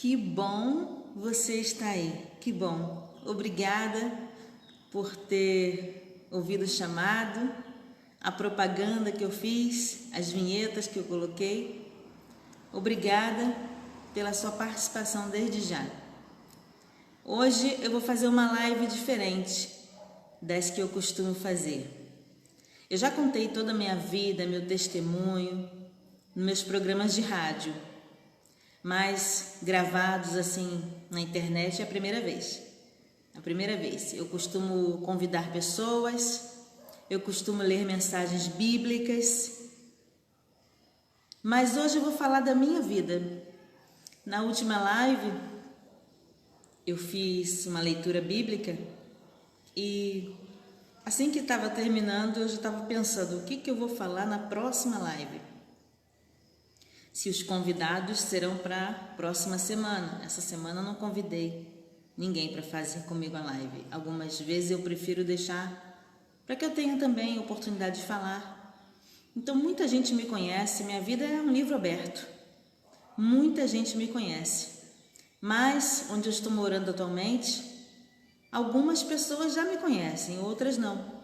Que bom você está aí, que bom. Obrigada por ter ouvido o chamado, a propaganda que eu fiz, as vinhetas que eu coloquei. Obrigada pela sua participação desde já. Hoje eu vou fazer uma live diferente das que eu costumo fazer. Eu já contei toda a minha vida, meu testemunho, nos meus programas de rádio, mas gravados assim na internet é a primeira vez. A primeira vez. Eu costumo convidar pessoas, eu costumo ler mensagens bíblicas, mas hoje eu vou falar da minha vida. Na última live eu fiz uma leitura bíblica e assim que estava terminando eu já estava pensando o que eu vou falar na próxima live. Se os convidados serão para a próxima semana. Essa semana eu não convidei ninguém para fazer comigo a live. Algumas vezes eu prefiro deixar para que eu tenha também a oportunidade de falar. Então muita gente me conhece, minha vida é um livro aberto. Muita gente me conhece. Mas onde eu estou morando atualmente, algumas pessoas já me conhecem, outras não.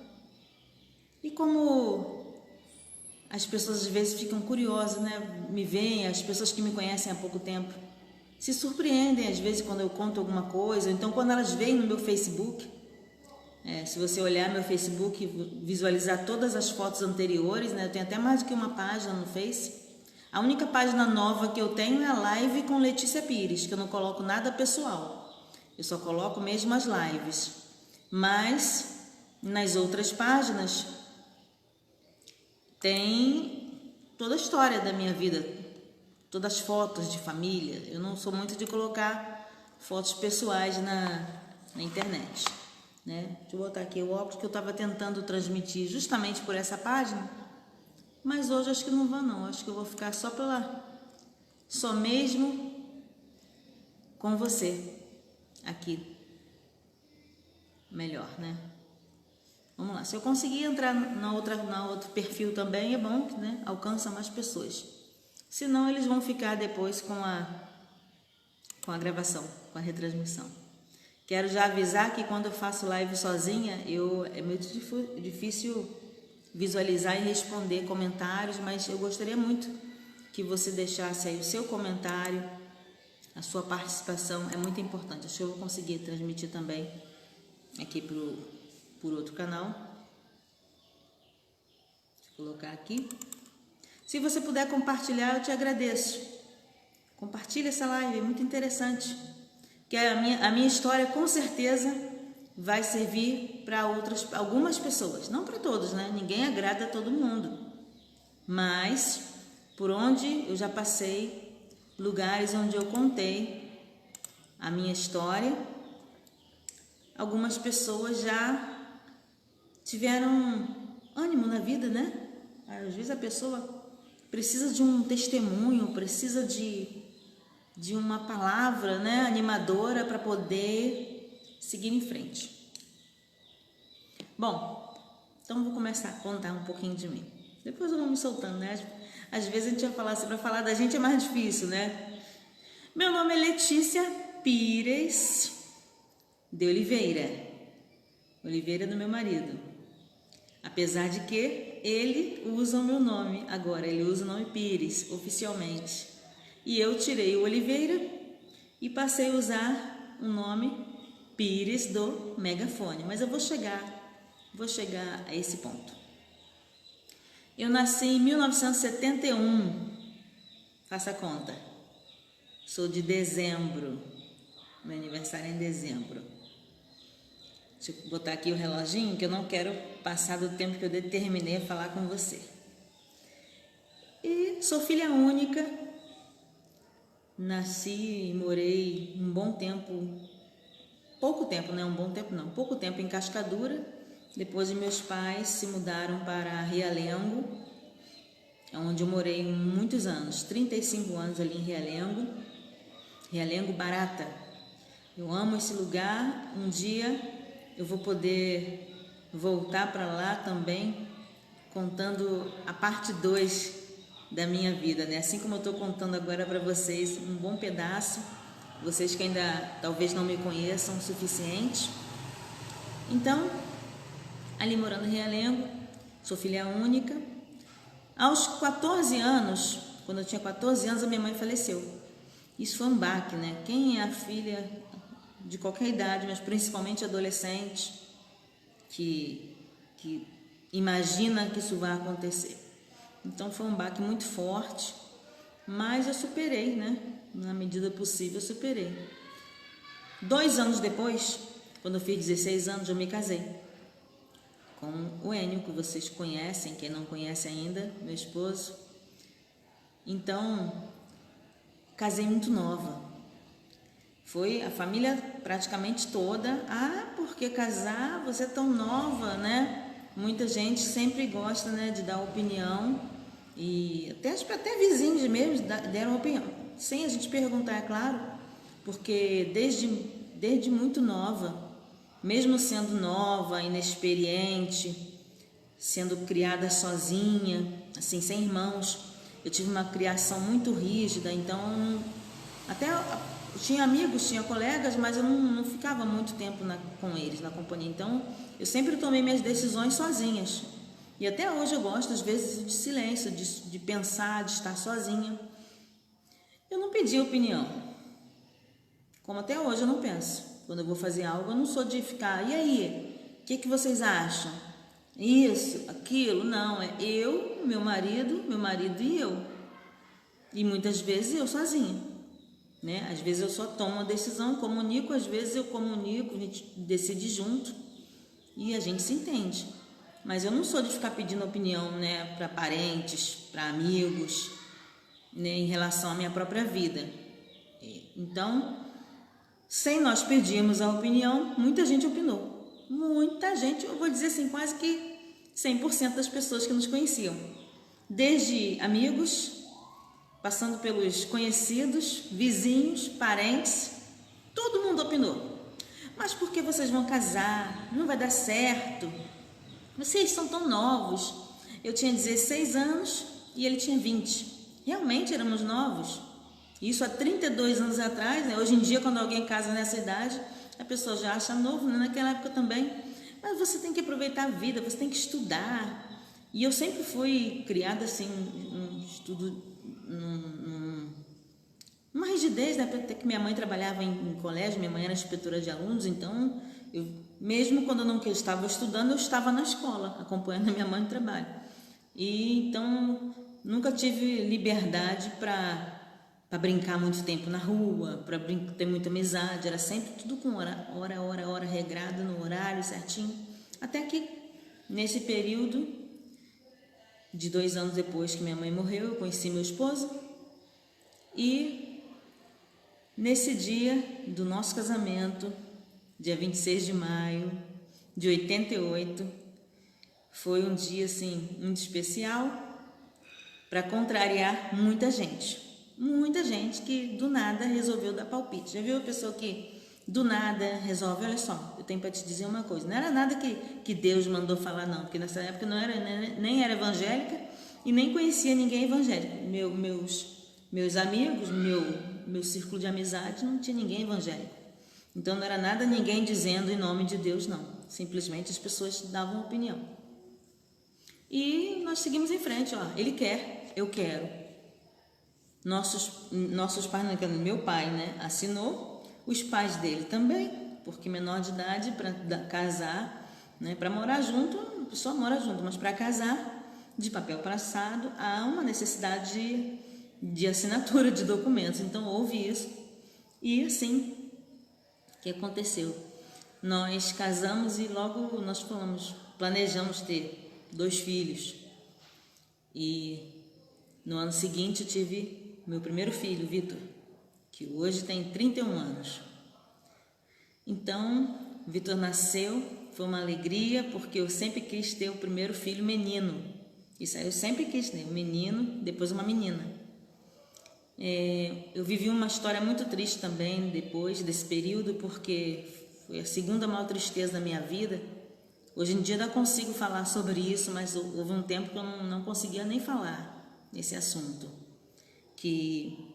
E como as pessoas às vezes ficam curiosas, né? Me veem, as pessoas que me conhecem há pouco tempo se surpreendem às vezes quando eu conto alguma coisa. Então quando elas veem no meu Facebook, se você olhar meu Facebook e visualizar todas as fotos anteriores, né? Eu tenho até mais do que uma página no Face. A única página nova que eu tenho é a live com Letícia Pires, que eu não coloco nada pessoal. Eu só coloco mesmo as lives. Mas nas outras páginas tem toda a história da minha vida, todas as fotos de família. Eu não sou muito de colocar fotos pessoais na internet, né? Deixa eu botar aqui o óculos que eu estava tentando transmitir justamente por essa página, mas hoje acho que não vou não, acho que eu vou ficar só mesmo com você aqui, melhor, né? Vamos lá, se eu conseguir entrar na outro perfil também é bom, né? Alcança mais pessoas. Senão eles vão ficar depois com a gravação, com a retransmissão. Quero já avisar que quando eu faço live sozinha, é muito difícil visualizar e responder comentários, mas eu gostaria muito que você deixasse aí o seu comentário, a sua participação é muito importante. Acho que eu vou conseguir transmitir também aqui por outro canal. Deixa eu colocar aqui. Se você puder compartilhar, eu te agradeço. Compartilhe essa live, é muito interessante. Que a minha história com certeza vai servir para algumas pessoas. Não para todos, né? Ninguém agrada a todo mundo. Mas por onde eu já passei, lugares onde eu contei a minha história, algumas pessoas já tiveram ânimo na vida, né? Às vezes a pessoa precisa de um testemunho, precisa de uma palavra, né, animadora para poder seguir em frente. Bom, então vou começar a contar um pouquinho de mim. Depois eu vou me soltando, né? Às vezes a gente vai falar assim, para falar da gente é mais difícil, né? Meu nome é Letícia Pires de Oliveira. Oliveira do meu marido. Apesar de que ele usa o meu nome agora, ele usa o nome Pires oficialmente. E eu tirei o Oliveira e passei a usar o nome Pires do megafone. Mas eu vou chegar a esse ponto. Eu nasci em 1971, faça a conta. Sou de dezembro, meu aniversário é em dezembro. Deixa eu botar aqui o reloginho, que eu não quero passar do tempo que eu determinei a falar com você. E sou filha única, nasci e morei um bom tempo, pouco tempo, não é um bom tempo não, pouco tempo em Cascadura. Depois meus pais se mudaram para Realengo, onde eu morei muitos anos, 35 anos ali em Realengo Barata. Eu amo esse lugar, um dia eu vou poder voltar para lá também, contando a parte 2 da minha vida, né? Assim como eu estou contando agora para vocês um bom pedaço, vocês que ainda talvez não me conheçam o suficiente. Então, ali morando em Realengo, sou filha única. Aos 14 anos, quando eu tinha 14 anos, a minha mãe faleceu. Isso foi um baque, né? Quem é a filha de qualquer idade, mas principalmente adolescente, que imagina que isso vai acontecer. Então foi um baque muito forte, mas eu superei, né? Na medida possível eu superei. 2 anos depois, quando eu fiz 16 anos, eu me casei com o Enio, que vocês conhecem, quem não conhece ainda, meu esposo. Então, casei muito nova. Foi a família praticamente toda. Ah, porque casar? Você é tão nova, né? Muita gente sempre gosta, né, de dar opinião. E até vizinhos mesmo deram opinião. Sem a gente perguntar, é claro. Porque desde muito nova, mesmo sendo nova, inexperiente, sendo criada sozinha, assim, sem irmãos, eu tive uma criação muito rígida. Então, até tinha amigos, tinha colegas, mas eu não ficava muito tempo com eles, na companhia. Então, eu sempre tomei minhas decisões sozinhas. E até hoje eu gosto, às vezes, de silêncio, de pensar, de estar sozinha. Eu não pedi opinião, como até hoje eu não penso. Quando eu vou fazer algo, eu não sou de ficar, e aí, o que vocês acham? Isso, aquilo, não, é eu, meu marido e eu. E muitas vezes eu sozinha, né? Às vezes eu só tomo a decisão, comunico, às vezes eu comunico, a gente decide junto e a gente se entende. Mas eu não sou de ficar pedindo opinião, né, para parentes, para amigos, né, em relação à minha própria vida. Então, sem nós pedirmos a opinião, muita gente opinou. Muita gente, eu vou dizer assim, quase que 100% das pessoas que nos conheciam. Desde amigos, passando pelos conhecidos, vizinhos, parentes, todo mundo opinou. Mas por que vocês vão casar? Não vai dar certo. Vocês são tão novos. Eu tinha 16 anos e ele tinha 20. Realmente éramos novos. Isso há 32 anos atrás, né? Hoje em dia, quando alguém casa nessa idade, a pessoa já acha novo, né? Naquela época também. Mas você tem que aproveitar a vida, você tem que estudar. E eu sempre fui criada assim, num estudo, numa rigidez, né? Até que minha mãe trabalhava em colégio, minha mãe era inspetora de alunos, então, mesmo quando eu não estava estudando, eu estava na escola, acompanhando a minha mãe no trabalho. E então, nunca tive liberdade para brincar muito tempo na rua, para ter muita amizade, era sempre tudo com hora regrado, no horário certinho. Até que, nesse período de 2 anos depois que minha mãe morreu, eu conheci meu esposo. E nesse dia do nosso casamento, dia 26 de maio de 88, foi um dia assim muito especial para contrariar muita gente. Muita gente que do nada resolveu dar palpite. Já viu a pessoa que do nada resolve? Olha só, eu tenho para te dizer uma coisa. Não era nada que Deus mandou falar, não. Porque nessa época não era, nem era evangélica e nem conhecia ninguém evangélico. Meus amigos, meu círculo de amizade, não tinha ninguém evangélico. Então não era nada ninguém dizendo em nome de Deus, não. Simplesmente as pessoas davam opinião. E nós seguimos em frente, ó. Ele quer, eu quero. Nossos pais, meu pai, né, assinou, os pais dele também, porque menor de idade para casar, né, para morar junto, a pessoa mora junto, mas para casar, de papel passado, há uma necessidade de assinatura de documentos. Então houve isso e assim que aconteceu. Nós casamos e logo nós planejamos ter 2 filhos. E no ano seguinte eu tive meu primeiro filho, Vitor, que hoje tem 31 anos. Então, Vitor nasceu, foi uma alegria, porque eu sempre quis ter o primeiro filho menino. Isso aí eu sempre quis ter, um menino, depois uma menina. Eu vivi uma história muito triste também depois desse período, porque foi a segunda maior tristeza da minha vida. Hoje em dia ainda consigo falar sobre isso, mas houve um tempo que eu não conseguia nem falar nesse assunto. Que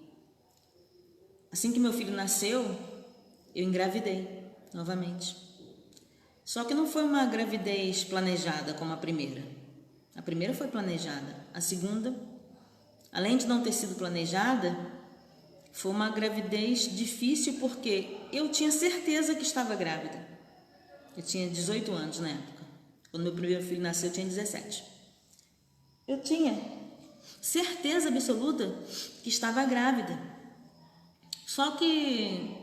assim que meu filho nasceu, eu engravidei novamente. Só que não foi uma gravidez planejada como a primeira. A primeira foi planejada. A segunda, além de não ter sido planejada, foi uma gravidez difícil porque eu tinha certeza que estava grávida. Eu tinha 18 anos na época. Quando meu primeiro filho nasceu, eu tinha 17. Eu tinha certeza absoluta que estava grávida. Só que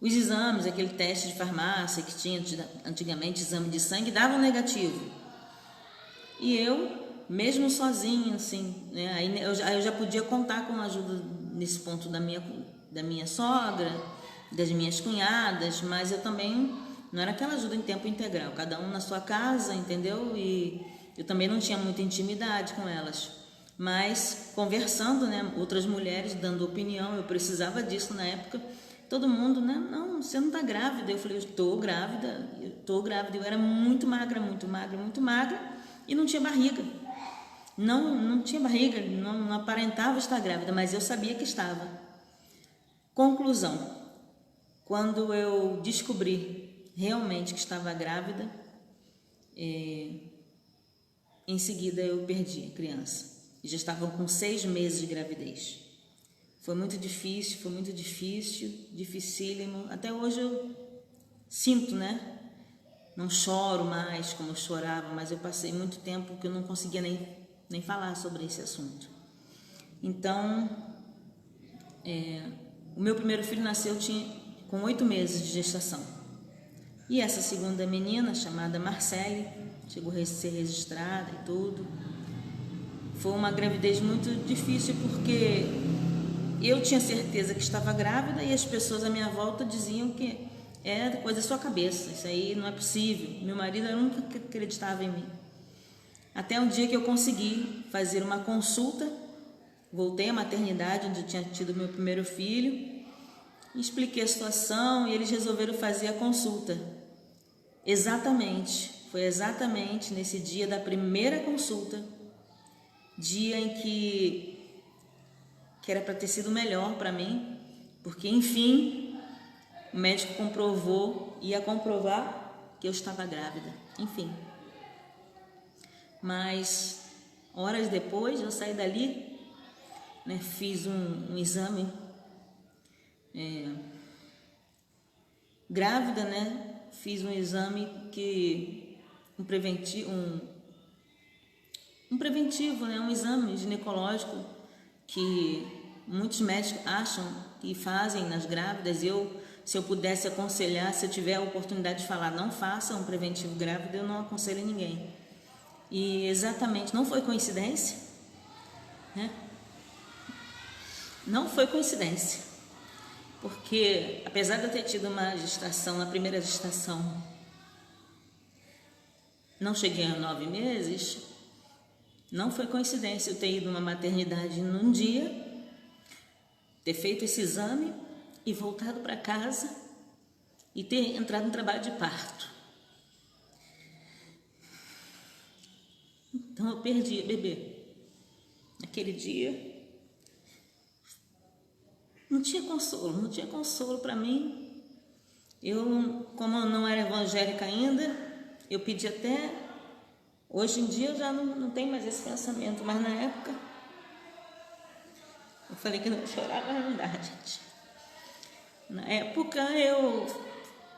os exames, aquele teste de farmácia que tinha antigamente, exame de sangue, davam negativo. E eu, mesmo sozinha, assim, né, aí eu já podia contar com a ajuda nesse ponto da minha sogra, das minhas cunhadas, mas eu também não era aquela ajuda em tempo integral, cada um na sua casa, entendeu? E eu também não tinha muita intimidade com elas. Mas conversando, né, outras mulheres dando opinião, eu precisava disso na época. Todo mundo, né? Não, você não está grávida. Eu falei, eu estou grávida. Eu era muito magra e não tinha barriga. Não tinha barriga, não aparentava estar grávida, mas eu sabia que estava. Conclusão, quando eu descobri realmente que estava grávida, em seguida eu perdi a criança. Já estavam com 6 meses de gravidez. Foi muito difícil, dificílimo. Até hoje eu sinto, né? Não choro mais como eu chorava, mas eu passei muito tempo que eu não conseguia nem falar sobre esse assunto. Então, o meu primeiro filho nasceu com 8 meses de gestação. E essa segunda menina, chamada Marcele, chegou a ser registrada e tudo. Foi uma gravidez muito difícil porque eu tinha certeza que estava grávida e as pessoas à minha volta diziam que é coisa da sua cabeça, isso aí não é possível. Meu marido nunca acreditava em mim. Até um dia que eu consegui fazer uma consulta, voltei à maternidade onde eu tinha tido meu primeiro filho, expliquei a situação e eles resolveram fazer a consulta. Foi exatamente nesse dia da primeira consulta, dia em que era para ter sido melhor para mim, porque enfim o médico ia comprovar que eu estava grávida, enfim. Mas horas depois eu saí dali, né, fiz um exame grávida, né? Fiz um exame um preventivo, né? Um exame ginecológico que muitos médicos acham que fazem nas grávidas. Se eu pudesse aconselhar, se eu tiver a oportunidade de falar, não faça um preventivo grávida, eu não aconselho ninguém. E exatamente, não foi coincidência, né? Não foi coincidência, porque apesar de eu ter tido uma gestação, na primeira gestação, não cheguei a 9 meses, não foi coincidência eu ter ido numa maternidade num dia, ter feito esse exame e voltado para casa e ter entrado em trabalho de parto. Então eu perdi a bebê. Naquele dia não tinha consolo para mim. Como eu não era evangélica ainda, eu pedi até. Hoje em dia eu já não tenho mais esse pensamento, mas na época eu falei que não chorava, não dá, gente. Na época eu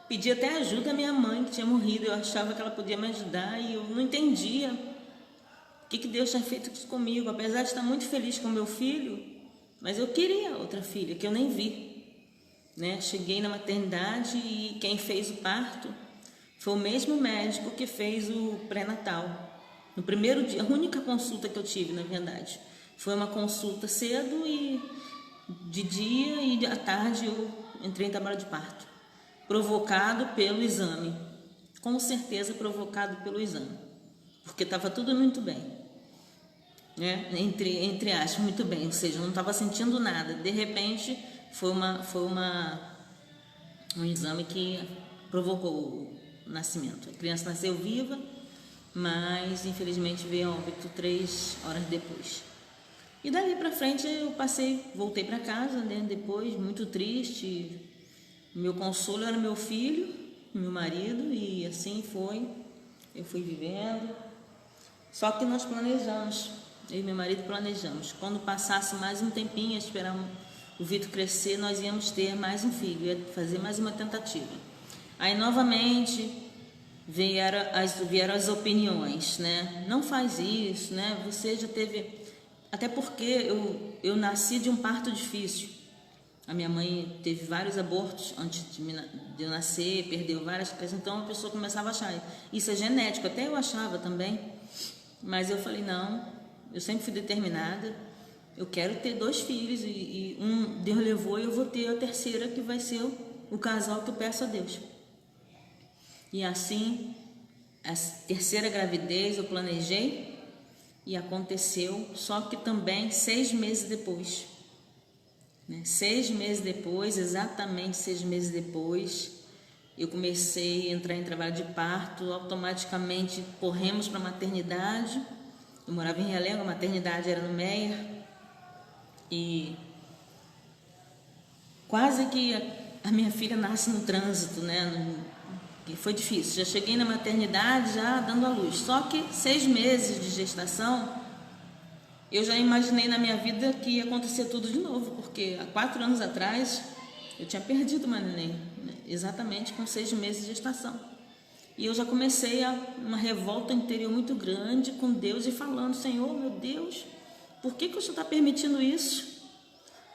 pedi até ajuda à minha mãe que tinha morrido. Eu achava que ela podia me ajudar e eu não entendia o que Deus tinha feito isso comigo. Apesar de estar muito feliz com meu filho, mas eu queria outra filha que eu nem vi, né? Cheguei na maternidade e quem fez o parto foi o mesmo médico que fez o pré-natal. No primeiro dia, a única consulta que eu tive, na verdade, foi uma consulta cedo e de dia, e à tarde eu entrei em trabalho de parto, provocado pelo exame, com certeza provocado pelo exame, porque estava tudo muito bem, né? Entre aspas, muito bem, ou seja, eu não estava sentindo nada. De repente, foi um exame que provocou o nascimento. A criança nasceu viva, mas infelizmente veio a óbito 3 horas depois. E dali para frente eu voltei para casa, né? Depois, muito triste. Meu consolo era meu filho, meu marido, e assim foi. Eu fui vivendo. Só que nós planejamos, eu e meu marido planejamos. Quando passasse mais um tempinho, esperar o Vitor crescer, nós íamos ter mais um filho, ia fazer mais uma tentativa. Aí novamente vieram as opiniões, né? Não faz isso, né? Você já teve... Até porque eu nasci de um parto difícil. A minha mãe teve vários abortos antes de eu nascer, perdeu várias crianças, então a pessoa começava a achar, isso é genético, até eu achava também. Mas eu falei, não, eu sempre fui determinada, eu quero ter 2 filhos e um Deus levou e eu vou ter a terceira, que vai ser o casal que eu peço a Deus. E assim, a terceira gravidez eu planejei e aconteceu, só que também 6 meses depois. 6 meses depois, exatamente 6 meses depois, eu comecei a entrar em trabalho de parto, automaticamente corremos para a maternidade. Eu morava em Realengo, a maternidade era no Meier, e quase que a minha filha nasce no trânsito, né? E foi difícil, já cheguei na maternidade já dando à luz, só que 6 meses de gestação, eu já imaginei na minha vida que ia acontecer tudo de novo, porque há 4 anos atrás eu tinha perdido uma neném, né? Exatamente com 6 meses de gestação. E eu já comecei uma revolta interior muito grande com Deus e falando, Senhor, meu Deus, por que o Senhor está permitindo isso?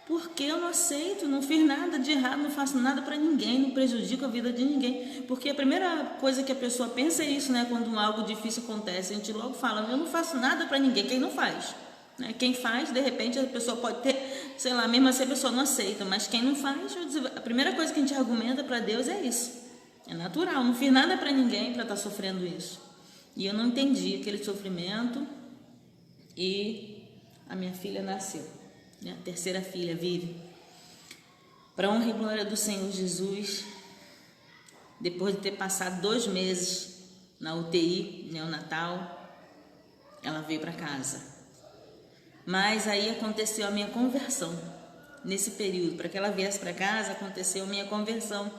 Porque eu não aceito, não fiz nada de errado, não faço nada para ninguém, não prejudico a vida de ninguém. Porque a primeira coisa que a pessoa pensa é isso, né? Quando algo difícil acontece, a gente logo fala, eu não faço nada para ninguém, quem não faz? Né? Quem faz, de repente, a pessoa pode ter, sei lá, mesmo assim a pessoa não aceita, mas quem não faz, a primeira coisa que a gente argumenta para Deus é isso. É natural, não fiz nada para ninguém para estar sofrendo isso. E eu não entendi aquele sofrimento e a minha filha nasceu. A terceira filha, Vive. Para honra e glória do Senhor Jesus, depois de ter passado 2 meses na UTI neonatal, ela veio para casa. Mas aí aconteceu a minha conversão. Nesse período, para que ela viesse para casa, aconteceu a minha conversão.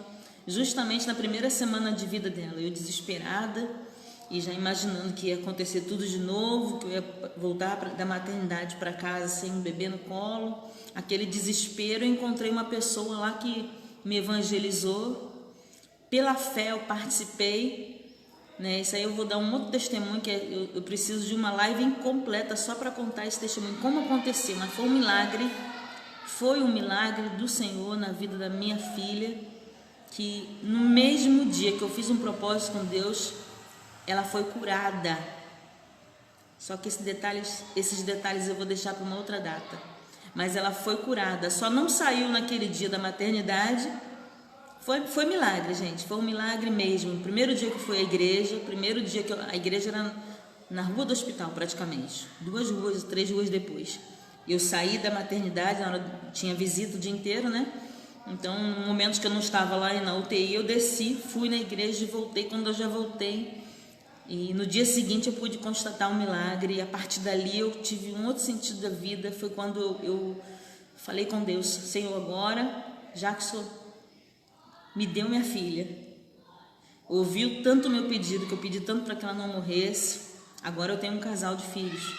Justamente na primeira semana de vida dela, eu desesperada e já imaginando que ia acontecer tudo de novo, que eu ia voltar da maternidade para casa sem um bebê no colo, aquele desespero. Eu encontrei uma pessoa lá que me evangelizou, pela fé eu participei, né? Isso aí eu vou dar um outro testemunho, que eu preciso de uma live incompleta só para contar esse testemunho, como aconteceu, mas foi um milagre do Senhor na vida da minha filha, que no mesmo dia que eu fiz um propósito com Deus, ela foi curada. Só que esses detalhes eu vou deixar para uma outra data. Mas ela foi curada, só não saiu naquele dia da maternidade. Foi milagre, gente, foi um milagre mesmo. O primeiro dia que eu fui à igreja, a igreja era na rua do hospital praticamente, 2 ruas, 3 ruas depois. Eu saí da maternidade, na hora tinha visita o dia inteiro, né? Então, no momento que eu não estava lá na UTI, eu desci, fui na igreja e voltei. Quando eu já voltei, e no dia seguinte eu pude constatar um milagre, e a partir dali eu tive um outro sentido da vida. Foi quando eu falei com Deus, Senhor, agora, já que o Senhor me deu minha filha, ouviu tanto o meu pedido, que eu pedi tanto para que ela não morresse, agora eu tenho um casal de filhos,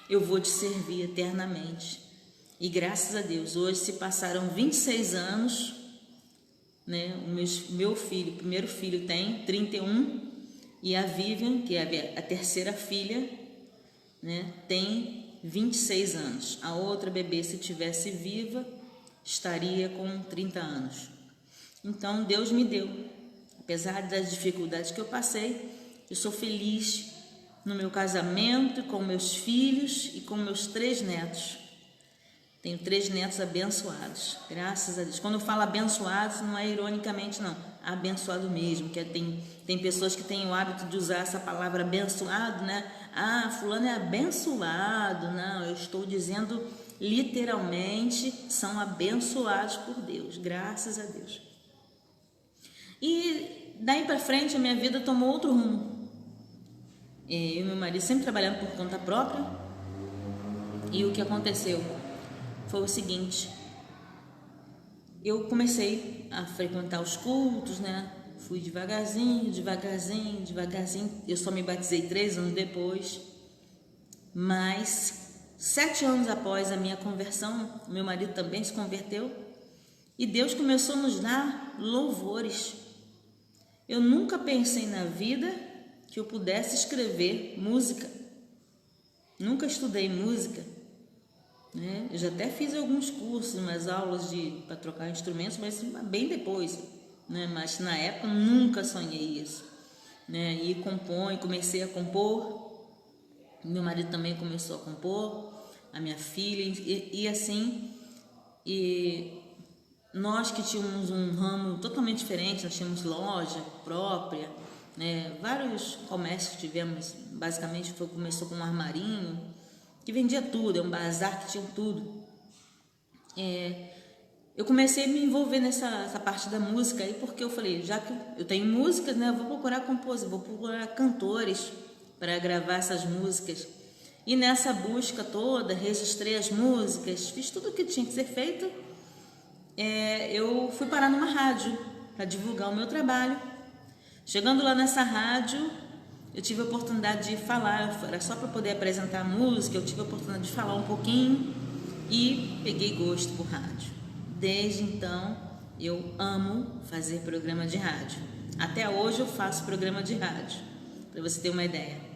eu vou te servir eternamente. E graças a Deus, hoje se passaram 26 anos, né? O meu filho, o primeiro filho tem 31, e a Vivian, que é a terceira filha, né, tem 26 anos. A outra bebê, se tivesse viva, estaria com 30 anos. Então, Deus me deu. Apesar das dificuldades que eu passei, eu sou feliz no meu casamento, com meus filhos e com meus 3 netos. Tenho 3 netos abençoados, graças a Deus. Quando eu falo abençoados, não é ironicamente, não. Abençoado mesmo, que tem pessoas que têm o hábito de usar essa palavra abençoado, né? Ah, fulano é abençoado. Não, eu estou dizendo literalmente, são abençoados por Deus, graças a Deus. E daí para frente a minha vida tomou outro rumo. Eu e meu marido sempre trabalhando por conta própria. E o que aconteceu foi o seguinte: eu comecei a frequentar os cultos, né? Fui devagarzinho. Eu só me batizei 3 anos depois. Mas 7 anos após a minha conversão, meu marido também se converteu. E Deus começou a nos dar louvores. Eu nunca pensei na vida que eu pudesse escrever música. Nunca estudei música, né? Eu já até fiz alguns cursos, umas aulas para trocar instrumentos, mas bem depois, né? Mas na época nunca sonhei isso, né? E comecei a compor. Meu marido também começou a compor, a minha filha e assim. E nós que tínhamos um ramo totalmente diferente, nós tínhamos loja própria, né? Vários comércios que tivemos. Basicamente começou com um armarinho que vendia tudo, é um bazar que tinha tudo. Eu comecei a me envolver nessa parte da música aí, porque eu falei, já que eu tenho músicas, né, eu vou procurar vou procurar cantores para gravar essas músicas. E nessa busca toda, registrei as músicas, fiz tudo o que tinha que ser feito. Eu fui parar numa rádio para divulgar o meu trabalho. Chegando lá nessa rádio, eu tive a oportunidade de falar, era só para poder apresentar a música, eu tive a oportunidade de falar um pouquinho e peguei gosto por rádio. Desde então, eu amo fazer programa de rádio. Até hoje eu faço programa de rádio, para você ter uma ideia.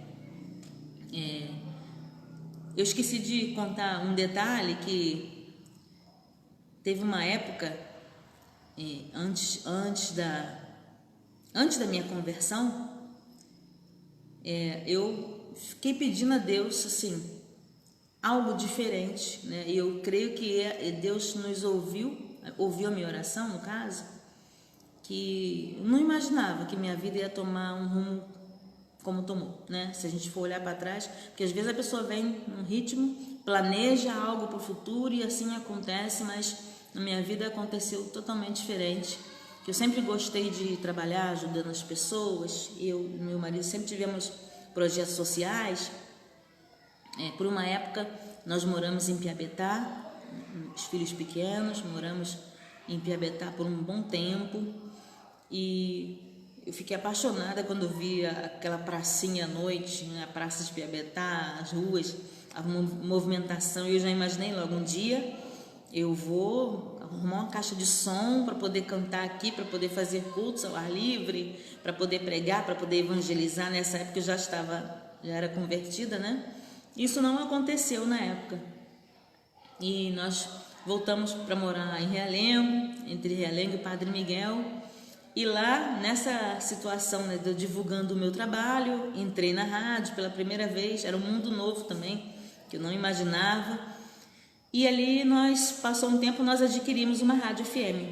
Eu esqueci de contar um detalhe, que teve uma época, antes da minha conversão, eu fiquei pedindo a Deus assim, algo diferente, né? E eu creio que Deus nos ouviu a minha oração, no caso, que eu não imaginava que minha vida ia tomar um rumo como tomou, né? Se a gente for olhar para trás, porque às vezes a pessoa vem num ritmo, planeja algo para o futuro e assim acontece, mas na minha vida aconteceu totalmente diferente. Eu sempre gostei de trabalhar ajudando as pessoas. Eu e meu marido sempre tivemos projetos sociais. Por uma época nós moramos em Piabetá, os filhos pequenos, moramos em Piabetá por um bom tempo, e eu fiquei apaixonada quando via aquela pracinha à noite, né, a praça de Piabetá, as ruas, a movimentação. Eu já imaginei logo um dia eu vou arrumar uma caixa de som para poder cantar aqui, para poder fazer cultos ao ar livre, para poder pregar, para poder evangelizar. Nessa época eu já era convertida, né? Isso não aconteceu na época. E nós voltamos para morar em Realengo, entre Realengo e Padre Miguel. E lá, nessa situação, né, de eu divulgando o meu trabalho, entrei na rádio pela primeira vez. Era um mundo novo também, que eu não imaginava. E ali passou um tempo, nós adquirimos uma rádio FM.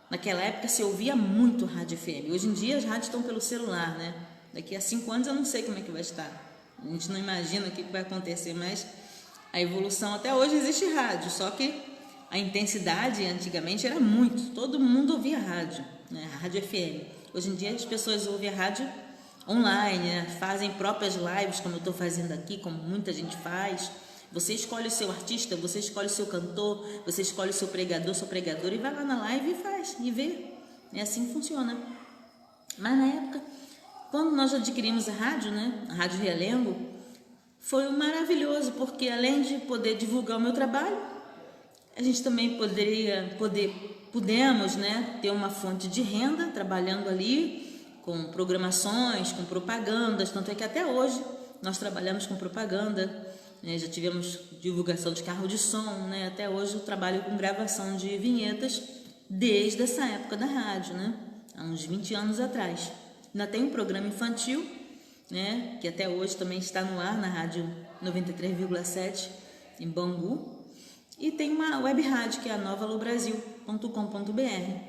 Naquela época se ouvia muito rádio FM. Hoje em dia as rádios estão pelo celular, né? Daqui a 5 anos eu não sei como é que vai estar. A gente não imagina o que vai acontecer, mas a evolução, até hoje existe rádio, só que a intensidade antigamente era muito. Todo mundo ouvia rádio, né? A rádio FM. Hoje em dia as pessoas ouvem a rádio online, né? Fazem próprias lives, como eu estou fazendo aqui, como muita gente faz. Você escolhe o seu artista, você escolhe o seu cantor, você escolhe o seu pregador, sua pregadora, e vai lá na live e faz, e vê. É assim que funciona. Mas na época, quando nós adquirimos a rádio, né, a Rádio Realengo, foi maravilhoso, porque além de poder divulgar o meu trabalho, a gente também pudemos, né, ter uma fonte de renda trabalhando ali com programações, com propagandas. Tanto é que até hoje nós trabalhamos com propaganda. Já tivemos divulgação de carro de som, né? Até hoje eu trabalho com gravação de vinhetas desde essa época da rádio, né? Há uns 20 anos atrás. Ainda tem um programa infantil, né? Que até hoje também está no ar na rádio 93,7 em Bangu. E tem uma web rádio que é a novalobrasil.com.br.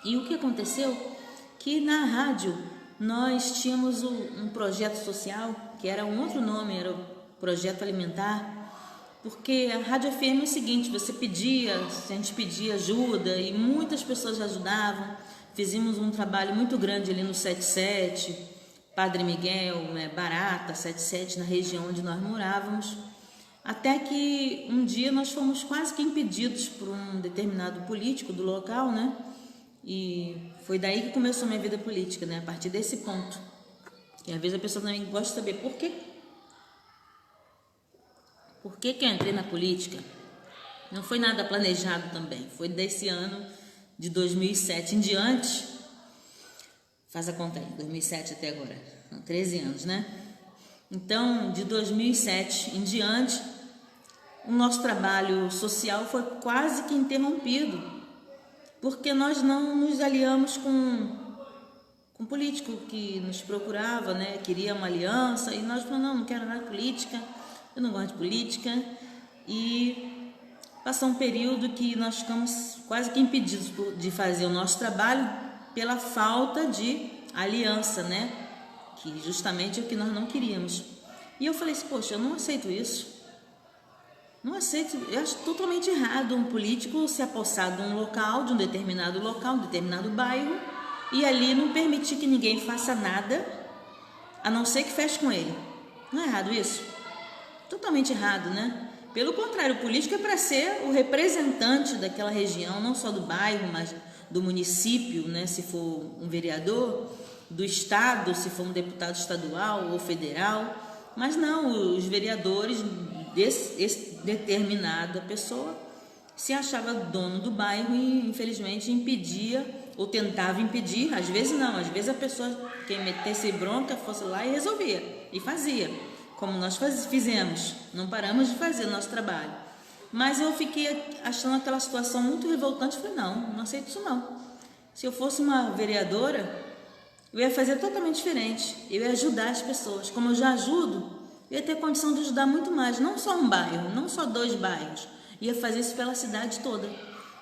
E o que aconteceu? Que na rádio nós tínhamos um projeto social, que era um outro nome, era o Projeto Alimentar, porque a Rádio FM é o seguinte, a gente pedia ajuda e muitas pessoas ajudavam. Fizemos um trabalho muito grande ali no 77, Padre Miguel, Barata, 77, na região onde nós morávamos. Até que um dia nós fomos quase que impedidos por um determinado político do local, né? E foi daí que começou a minha vida política, né? A partir desse ponto. E às vezes a pessoa também gosta de saber por quê. Por que eu entrei na política? Não foi nada planejado também. Foi desse ano de 2007 em diante. Faz a conta aí, 2007 até agora. São 13 anos, né? Então, de 2007 em diante, o nosso trabalho social foi quase que interrompido, porque nós não nos aliamos com um político que nos procurava, né? Queria uma aliança, e nós falamos, não quero nada de política, eu não gosto de política. E passou um período que nós ficamos quase que impedidos de fazer o nosso trabalho pela falta de aliança, né? Que justamente é o que nós não queríamos. E eu falei assim, poxa, eu não aceito isso. Não aceito, eu acho totalmente errado um político se apossar de um local, de um determinado bairro, e ali não permitir que ninguém faça nada, a não ser que feche com ele. Não é errado isso? Totalmente errado, né? Pelo contrário, o político é para ser o representante daquela região, não só do bairro, mas do município, né? Se for um vereador, do estado, se for um deputado estadual ou federal. Mas não, os vereadores desse determinada pessoa se achava dono do bairro e infelizmente impedia ou tentava impedir, às vezes não, às vezes a pessoa, quem metesse bronca, fosse lá e resolvia, e fazia, como nós fizemos, não paramos de fazer o nosso trabalho. Mas eu fiquei achando aquela situação muito revoltante, falei, não aceito isso não. Se eu fosse uma vereadora, eu ia fazer totalmente diferente, eu ia ajudar as pessoas, como eu já ajudo, eu ia ter condição de ajudar muito mais, não só um bairro, não só 2 bairros, ia fazer isso pela cidade toda.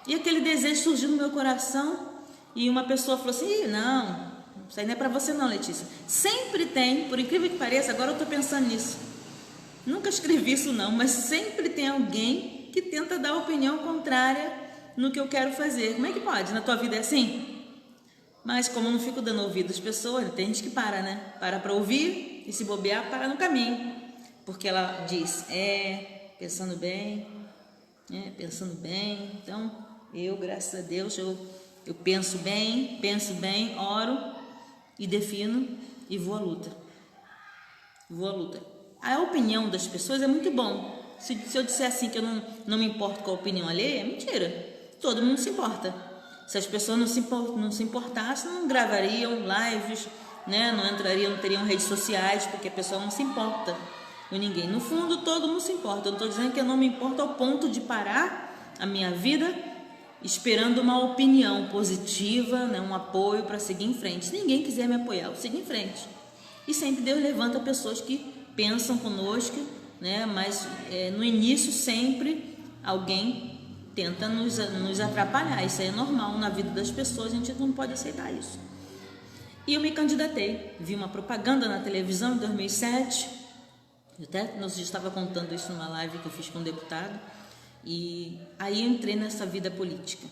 E aquele desejo surgiu no meu coração, e uma pessoa falou assim, não, isso aí não é para você não, Letícia. Sempre tem, por incrível que pareça, agora eu estou pensando nisso, nunca escrevi isso não, mas sempre tem alguém que tenta dar opinião contrária no que eu quero fazer. Como é que pode? Na tua vida é assim? Mas como eu não fico dando ouvido às pessoas, tem gente que para, né? Para ouvir e se bobear, para no caminho. Porque ela diz, pensando bem, pensando bem. Então, eu, graças a Deus, eu penso bem, oro e defino e vou à luta. A opinião das pessoas é muito bom. Se eu disser assim que eu não me importo com a opinião alheia, é mentira. Todo mundo se importa. Se as pessoas não se importassem, não gravariam lives, né? Não teriam redes sociais, porque a pessoa não se importa com ninguém. No fundo, todo mundo se importa. Eu não estou dizendo que eu não me importo ao ponto de parar a minha vida esperando uma opinião positiva, né? Um apoio para seguir em frente. Se ninguém quiser me apoiar, eu sigo em frente. E sempre Deus levanta pessoas que pensam conosco, né? Mas no início sempre alguém tenta nos atrapalhar. Isso aí é normal na vida das pessoas, a gente não pode aceitar isso. E eu me candidatei, vi uma propaganda na televisão em 2007, eu estava contando isso numa live que eu fiz com um deputado, e aí eu entrei nessa vida política.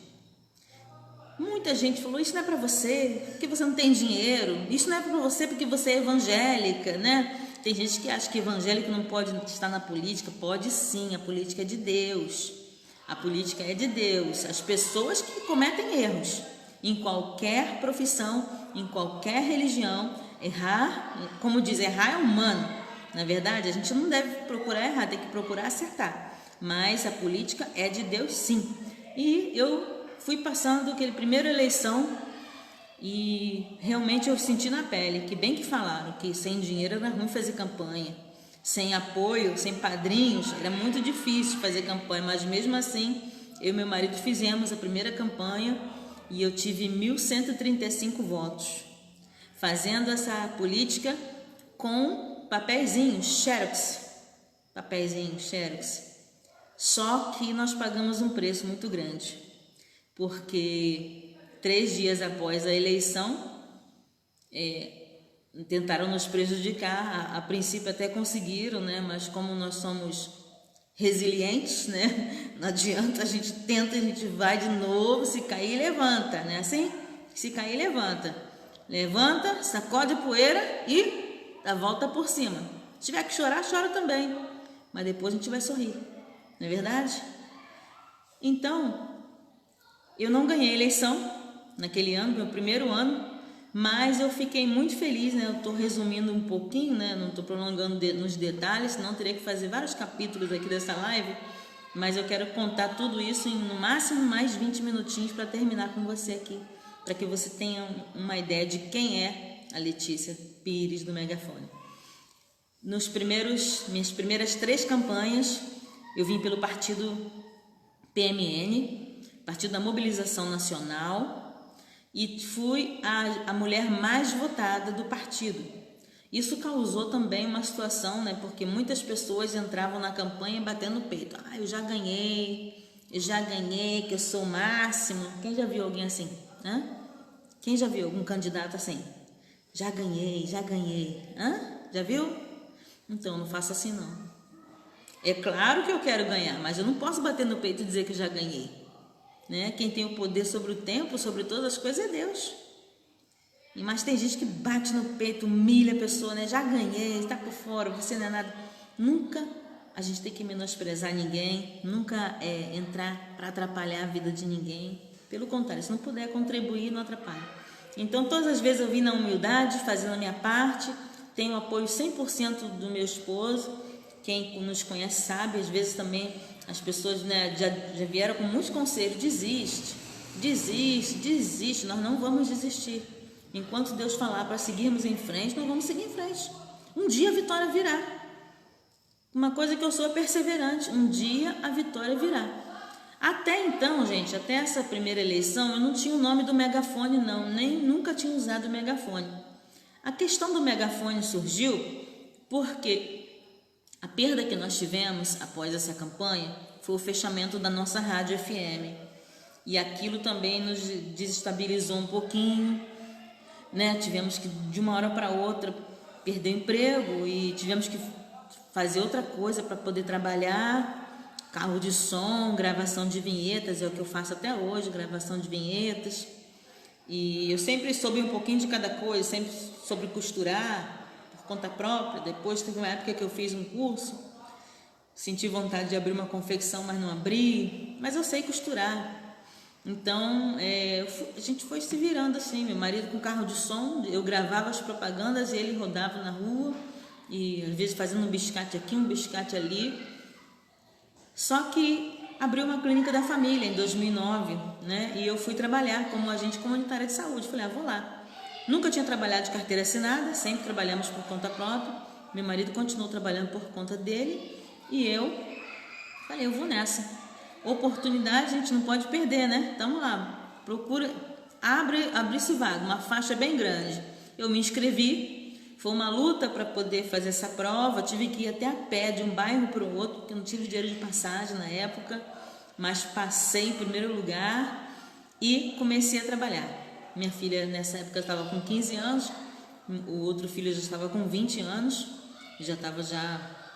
Muita gente falou, isso não é para você, porque você não tem dinheiro, isso não é para você porque você é evangélica, né? Tem gente que acha que evangélico não pode estar na política. Pode sim, a política é de Deus. A política é de Deus. As pessoas que cometem erros em qualquer profissão, em qualquer religião, errar, como diz, errar é humano. Na verdade, a gente não deve procurar errar, tem que procurar acertar. Mas a política é de Deus sim. E eu fui passando aquela primeira eleição e realmente eu senti na pele, que bem que falaram, que sem dinheiro era ruim fazer campanha. Sem apoio, sem padrinhos, era muito difícil fazer campanha, mas mesmo assim, eu e meu marido fizemos a primeira campanha e eu tive 1.135 votos, fazendo essa política com papeizinhos, xerox, só que nós pagamos um preço muito grande, porque 3 dias após a eleição, tentaram nos prejudicar, a princípio até conseguiram, né? Mas como nós somos resilientes, né? Não adianta, a gente tenta, a gente vai de novo, se cair, levanta, né? Assim, se cair, levanta, sacode a poeira e dá a volta por cima. Se tiver que chorar, chora também, mas depois a gente vai sorrir, não é verdade? Então, eu não ganhei a eleição naquele ano, meu primeiro ano, mas eu fiquei muito feliz, né? Eu estou resumindo um pouquinho, né? Não estou prolongando nos detalhes, senão teria que fazer vários capítulos aqui dessa live, mas eu quero contar tudo isso em no máximo mais 20 minutinhos para terminar com você aqui, para que você tenha uma ideia de quem é a Letícia Pires do Megafone. Minhas primeiras 3 campanhas, eu vim pelo partido PMN, Partido da Mobilização Nacional, e fui a mulher mais votada do partido. Isso causou também uma situação, né? Porque muitas pessoas entravam na campanha batendo o peito. Eu já ganhei, que eu sou o máximo. Quem já viu alguém assim? Quem já viu algum candidato assim? Já ganhei. Já viu? Então, não faça assim não. É claro que eu quero ganhar, mas eu não posso bater no peito e dizer que já ganhei. Né? Quem tem o poder sobre o tempo, sobre todas as coisas, é Deus. Mas tem gente que bate no peito, humilha a pessoa, né? Já ganhei, está por fora, você não é nada. Nunca a gente tem que menosprezar ninguém, nunca entrar para atrapalhar a vida de ninguém. Pelo contrário, se não puder contribuir, não atrapalha. Então, todas as vezes eu vim na humildade, fazendo a minha parte, tenho o apoio 100% do meu esposo. Quem nos conhece sabe, às vezes também as pessoas, né, já vieram com muitos conselhos. Desiste, nós não vamos desistir. Enquanto Deus falar para seguirmos em frente, nós vamos seguir em frente. Um dia a vitória virá. Uma coisa que eu sou perseverante, um dia a vitória virá. Até então, gente, até essa primeira eleição, eu não tinha o nome do megafone não, nunca tinha usado o megafone. A questão do megafone surgiu porque a perda que nós tivemos após essa campanha foi o fechamento da nossa rádio FM. E aquilo também nos desestabilizou um pouquinho, né? Tivemos que, de uma hora para outra, perder o emprego e tivemos que fazer outra coisa para poder trabalhar. Carro de som, gravação de vinhetas, é o que eu faço até hoje, gravação de vinhetas. E eu sempre soube um pouquinho de cada coisa, sempre soube costurar, conta própria. Depois teve uma época que eu fiz um curso, senti vontade de abrir uma confecção, mas não abri, mas eu sei costurar. Então a gente foi se virando assim, meu marido com carro de som, eu gravava as propagandas e ele rodava na rua, e às vezes fazendo um biscate aqui, um biscate ali. Só que abriu uma clínica da família em 2009, né? E eu fui trabalhar como agente comunitária de saúde. Falei, vou lá. Nunca tinha trabalhado de carteira assinada, sempre trabalhamos por conta própria. Meu marido continuou trabalhando por conta dele e eu falei, eu vou nessa. Oportunidade a gente não pode perder, né? Então lá, procura, abre-se vaga, uma faixa bem grande. Eu me inscrevi, foi uma luta para poder fazer essa prova, tive que ir até a pé de um bairro para o outro, porque eu não tive dinheiro de passagem na época, mas passei em primeiro lugar e comecei a trabalhar. Minha filha nessa época estava com 15 anos, o outro filho já estava com 20 anos, já estava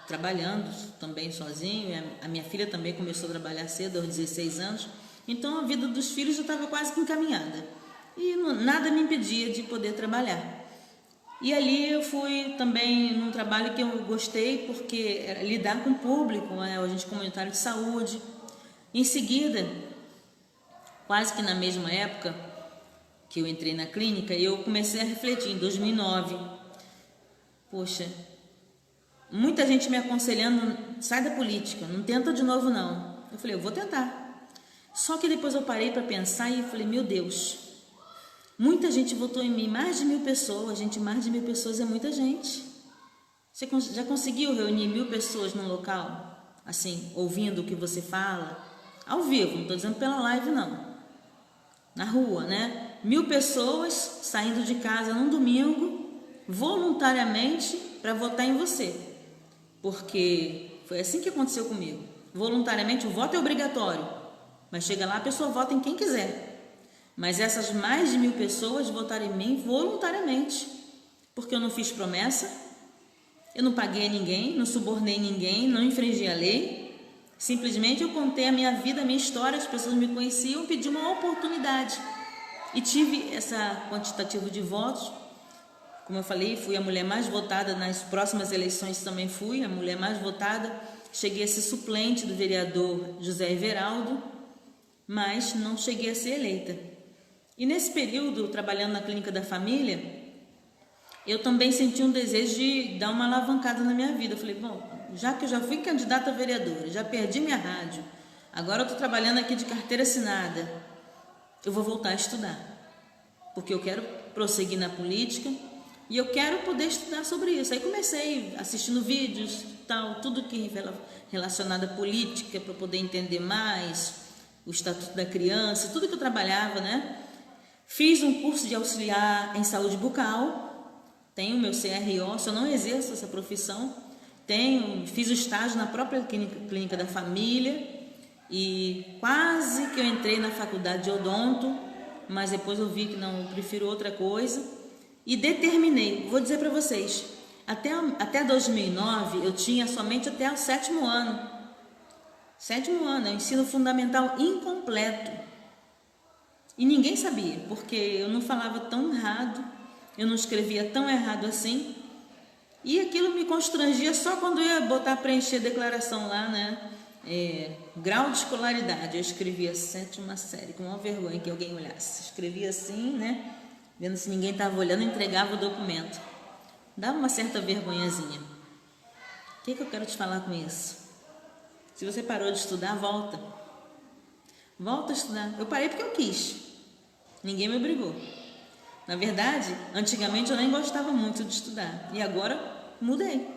trabalhando também sozinho. A minha filha também começou a trabalhar cedo, aos 16 anos. Então a vida dos filhos já estava quase que encaminhada e nada me impedia de poder trabalhar. E ali eu fui também num trabalho que eu gostei, porque era lidar com o público, né, o agente comunitário de saúde. Em seguida, quase que na mesma época que eu entrei na clínica, eu comecei a refletir em 2009. Poxa, muita gente me aconselhando, sai da política, não tenta de novo não. Eu falei, eu vou tentar. Só que depois eu parei para pensar e falei, meu Deus, muita gente votou em mim, mais de 1.000 pessoas. Gente, mais de 1.000 pessoas é muita gente. Você já conseguiu reunir 1.000 pessoas num local, assim, ouvindo o que você fala? Ao vivo, não estou dizendo pela live não. Na rua, né? 1.000 pessoas saindo de casa num domingo, voluntariamente, para votar em você. Porque foi assim que aconteceu comigo. Voluntariamente, o voto é obrigatório, mas chega lá, a pessoa vota em quem quiser. Mas essas mais de 1.000 pessoas votaram em mim voluntariamente, porque eu não fiz promessa, eu não paguei a ninguém, não subornei ninguém, não infringi a lei. Simplesmente eu contei a minha vida, a minha história, as pessoas me conheciam, pedi uma oportunidade. E tive essa quantitativa de votos. Como eu falei, fui a mulher mais votada nas próximas eleições, também fui a mulher mais votada. cheguei a ser suplente do vereador José Everaldo, mas não cheguei a ser eleita. E nesse período, trabalhando na clínica da família, eu também senti um desejo de dar uma alavancada na minha vida. Eu falei, bom, já que eu já fui candidata a vereadora, já perdi minha rádio, agora eu estou trabalhando aqui de carteira assinada, eu vou voltar a estudar, porque eu quero prosseguir na política e eu quero poder estudar sobre isso. Aí comecei assistindo vídeos, tal, tudo que relacionado à política, para poder entender mais o Estatuto da Criança, tudo que eu trabalhava, né? Fiz um curso de auxiliar em saúde bucal, tenho meu CRO, se eu não exerço essa profissão, fiz o estágio na própria clínica da família e quase que eu entrei na faculdade de odonto, mas depois eu vi que não, eu prefiro outra coisa e determinei, vou dizer para vocês, até 2009 eu tinha somente até o sétimo ano, é o ensino fundamental incompleto e ninguém sabia, porque eu não falava tão errado, eu não escrevia tão errado assim. E aquilo me constrangia só quando eu ia preencher a declaração lá, né? Grau de escolaridade. Eu escrevia 7ª série, com uma vergonha que alguém olhasse. Escrevia assim, né? Vendo se ninguém estava olhando, entregava o documento. Dava uma certa vergonhazinha. O que eu quero te falar com isso? Se você parou de estudar, volta. Volta a estudar. Eu parei porque eu quis. Ninguém me obrigou. Na verdade, antigamente eu nem gostava muito de estudar e agora mudei.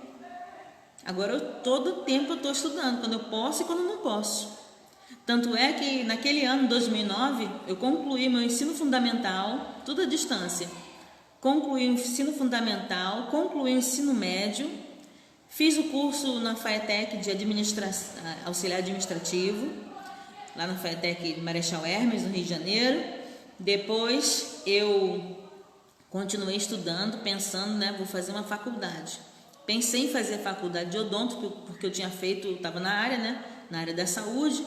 Agora todo tempo eu estou estudando, quando eu posso e quando não posso. Tanto é que naquele ano, 2009, eu concluí meu ensino fundamental, tudo à distância. Concluí o ensino fundamental, concluí o ensino médio, fiz o curso na FATEC de auxiliar administrativo, lá na FATEC Marechal Hermes, no Rio de Janeiro. Depois eu continuei estudando, pensando, né, vou fazer uma faculdade. Pensei em fazer faculdade de odonto, porque eu tinha feito, estava na área, né, na área da saúde.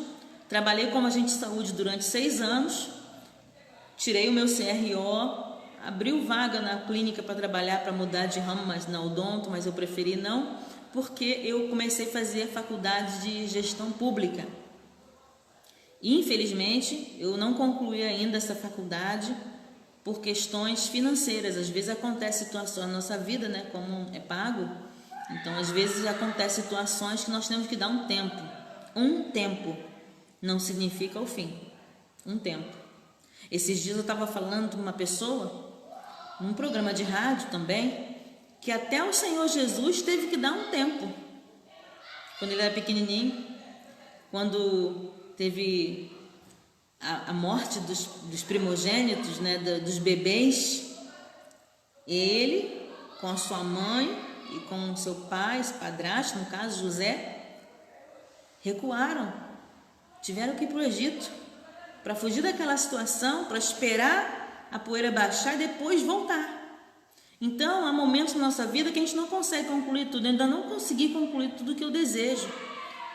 Trabalhei como agente de saúde durante 6 anos, tirei o meu CRO, abriu vaga na clínica para trabalhar, para mudar de ramo, mas na odonto, mas eu preferi não, porque eu comecei a fazer a faculdade de gestão pública. Infelizmente, eu não concluí ainda essa faculdade por questões financeiras. Às vezes acontece situações na nossa vida, né, como é pago, então às vezes acontecem situações que nós temos que dar um tempo. Um tempo não significa o fim. Um tempo. Esses dias eu estava falando com uma pessoa, num programa de rádio também, que até o Senhor Jesus teve que dar um tempo. Quando ele era pequenininho, quando teve a morte dos primogênitos, né, dos bebês, ele com a sua mãe e com o seu pai, esse padrasto, no caso José, recuaram, tiveram que ir para o Egito para fugir daquela situação, para esperar a poeira baixar e depois voltar. Então há momentos na nossa vida que a gente não consegue concluir tudo. Eu ainda não consegui concluir tudo que eu desejo,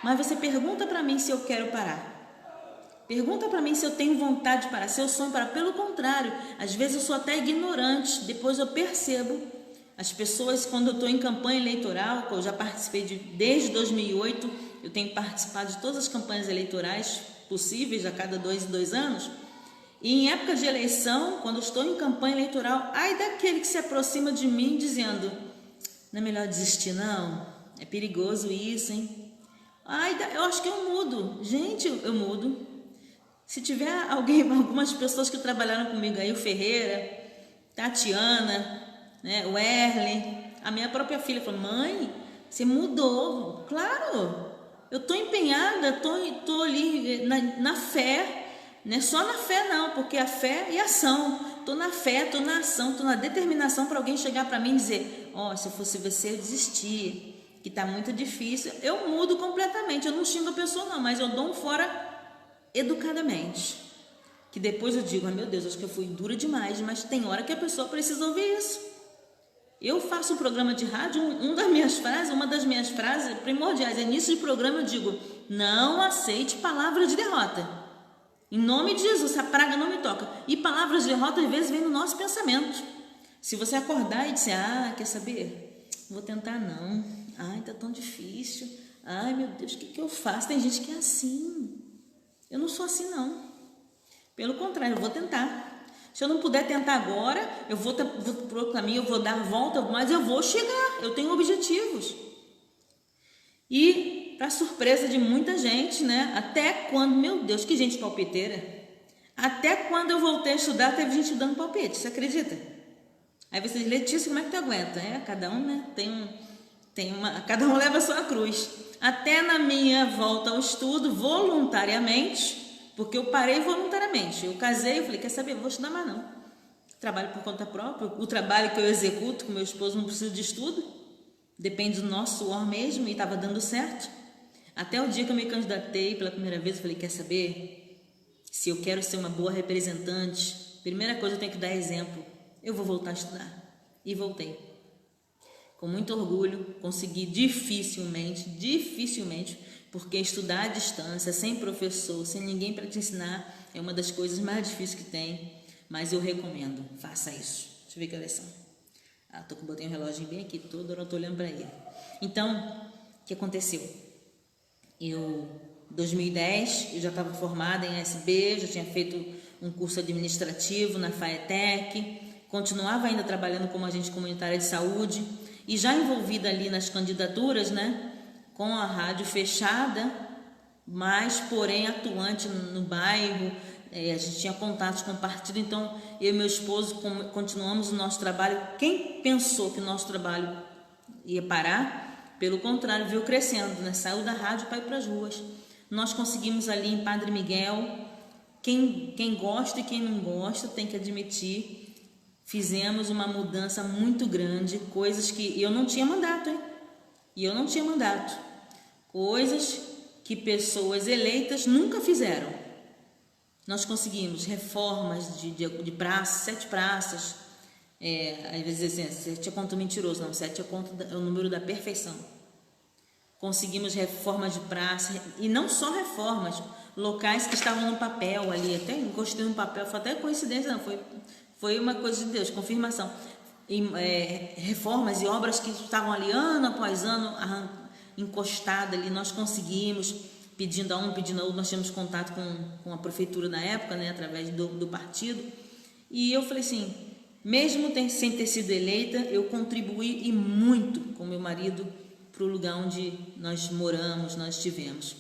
mas você pergunta para mim se eu quero parar. Pergunta para mim se eu tenho vontade de parar, se eu sonho parar. Pelo contrário, às vezes eu sou até ignorante. Depois eu percebo. As pessoas, quando eu estou em campanha eleitoral, que eu já participei desde 2008, eu tenho participado de todas as campanhas eleitorais possíveis a cada 2 em 2 anos. E em época de eleição, quando eu estou em campanha eleitoral, ai daquele que se aproxima de mim dizendo, não é melhor desistir não? É perigoso isso, hein? Ai, eu acho que eu mudo. Gente, eu mudo. Se tiver algumas pessoas que trabalharam comigo aí, o Ferreira, Tatiana, né, o Erlen, a minha própria filha falou, mãe, você mudou. Claro, eu estou empenhada, estou ali na fé, não é só na fé não, porque a fé e ação. Estou na fé, estou na ação, estou na determinação para alguém chegar para mim e dizer, se eu fosse você eu desistia, que está muito difícil. Eu mudo completamente, eu não xingo a pessoa não, mas eu dou um fora educadamente, que depois eu digo, meu Deus, acho que eu fui dura demais, mas tem hora que a pessoa precisa ouvir isso. Eu faço um programa de rádio, uma das minhas frases primordiais, início de programa eu digo, não aceite palavra de derrota, em nome de Jesus, essa praga não me toca. E palavras de derrota às vezes vêm no nosso pensamento. Se você acordar e disser, quer saber, vou tentar não, tá tão difícil, Ai, meu Deus, o que eu faço? Tem gente que é assim. Eu não sou assim, não. Pelo contrário, eu vou tentar. Se eu não puder tentar agora, eu vou para o caminho, eu vou dar a volta, mas eu vou chegar. Eu tenho objetivos. E, para surpresa de muita gente, né? Até quando, meu Deus, que gente palpiteira. Até quando eu voltei a estudar, teve gente dando palpite, você acredita? Aí você diz, Letícia, como é que tu aguenta? Cada um, né? Cada um leva a sua cruz. Até na minha volta ao estudo, voluntariamente, porque eu parei voluntariamente. Eu casei, eu falei, quer saber, vou estudar mais não. Trabalho por conta própria. O trabalho que eu executo com meu esposo não precisa de estudo. Depende do nosso suor mesmo, e estava dando certo. Até o dia que eu me candidatei pela primeira vez, eu falei, quer saber? Se eu quero ser uma boa representante, primeira coisa eu tenho que dar exemplo. Eu vou voltar a estudar. E voltei. Com muito orgulho, consegui dificilmente, porque estudar à distância, sem professor, sem ninguém para te ensinar, é uma das coisas mais difíceis que tem, mas eu recomendo, faça isso. Deixa eu ver que horas são. Botei um relógio bem aqui, toda hora eu tô olhando para ele. Então, o que aconteceu? Em 2010, eu já estava formada em SB, já tinha feito um curso administrativo na FAETEC, continuava ainda trabalhando como agente comunitária de saúde, e já envolvida ali nas candidaturas, né, com a rádio fechada, mas porém atuante no bairro. A gente tinha contatos com o partido, então eu e meu esposo continuamos o nosso trabalho. Quem pensou que o nosso trabalho ia parar, pelo contrário, veio crescendo, né? Saiu da rádio para ir para as ruas. Nós conseguimos ali em Padre Miguel, quem gosta e quem não gosta tem que admitir, fizemos uma mudança muito grande, coisas que eu não tinha mandato, hein? E eu não tinha mandato. Coisas que pessoas eleitas nunca fizeram. Nós conseguimos reformas de praças, 7 praças. Às vezes assim, 7 é conto mentiroso, não, 7 é o número da perfeição. Conseguimos reformas de praça, e não só reformas, locais que estavam no papel ali, até encostei no papel, foi até coincidência, não, foi uma coisa de Deus, confirmação. Reformas e obras que estavam ali ano após ano, encostado ali, nós conseguimos, pedindo a um, pedindo a outro. Nós tínhamos contato com a prefeitura na época, né, através do partido, e eu falei assim, mesmo sem ter sido eleita, eu contribuí e muito com meu marido para o lugar onde nós moramos, nós estivemos.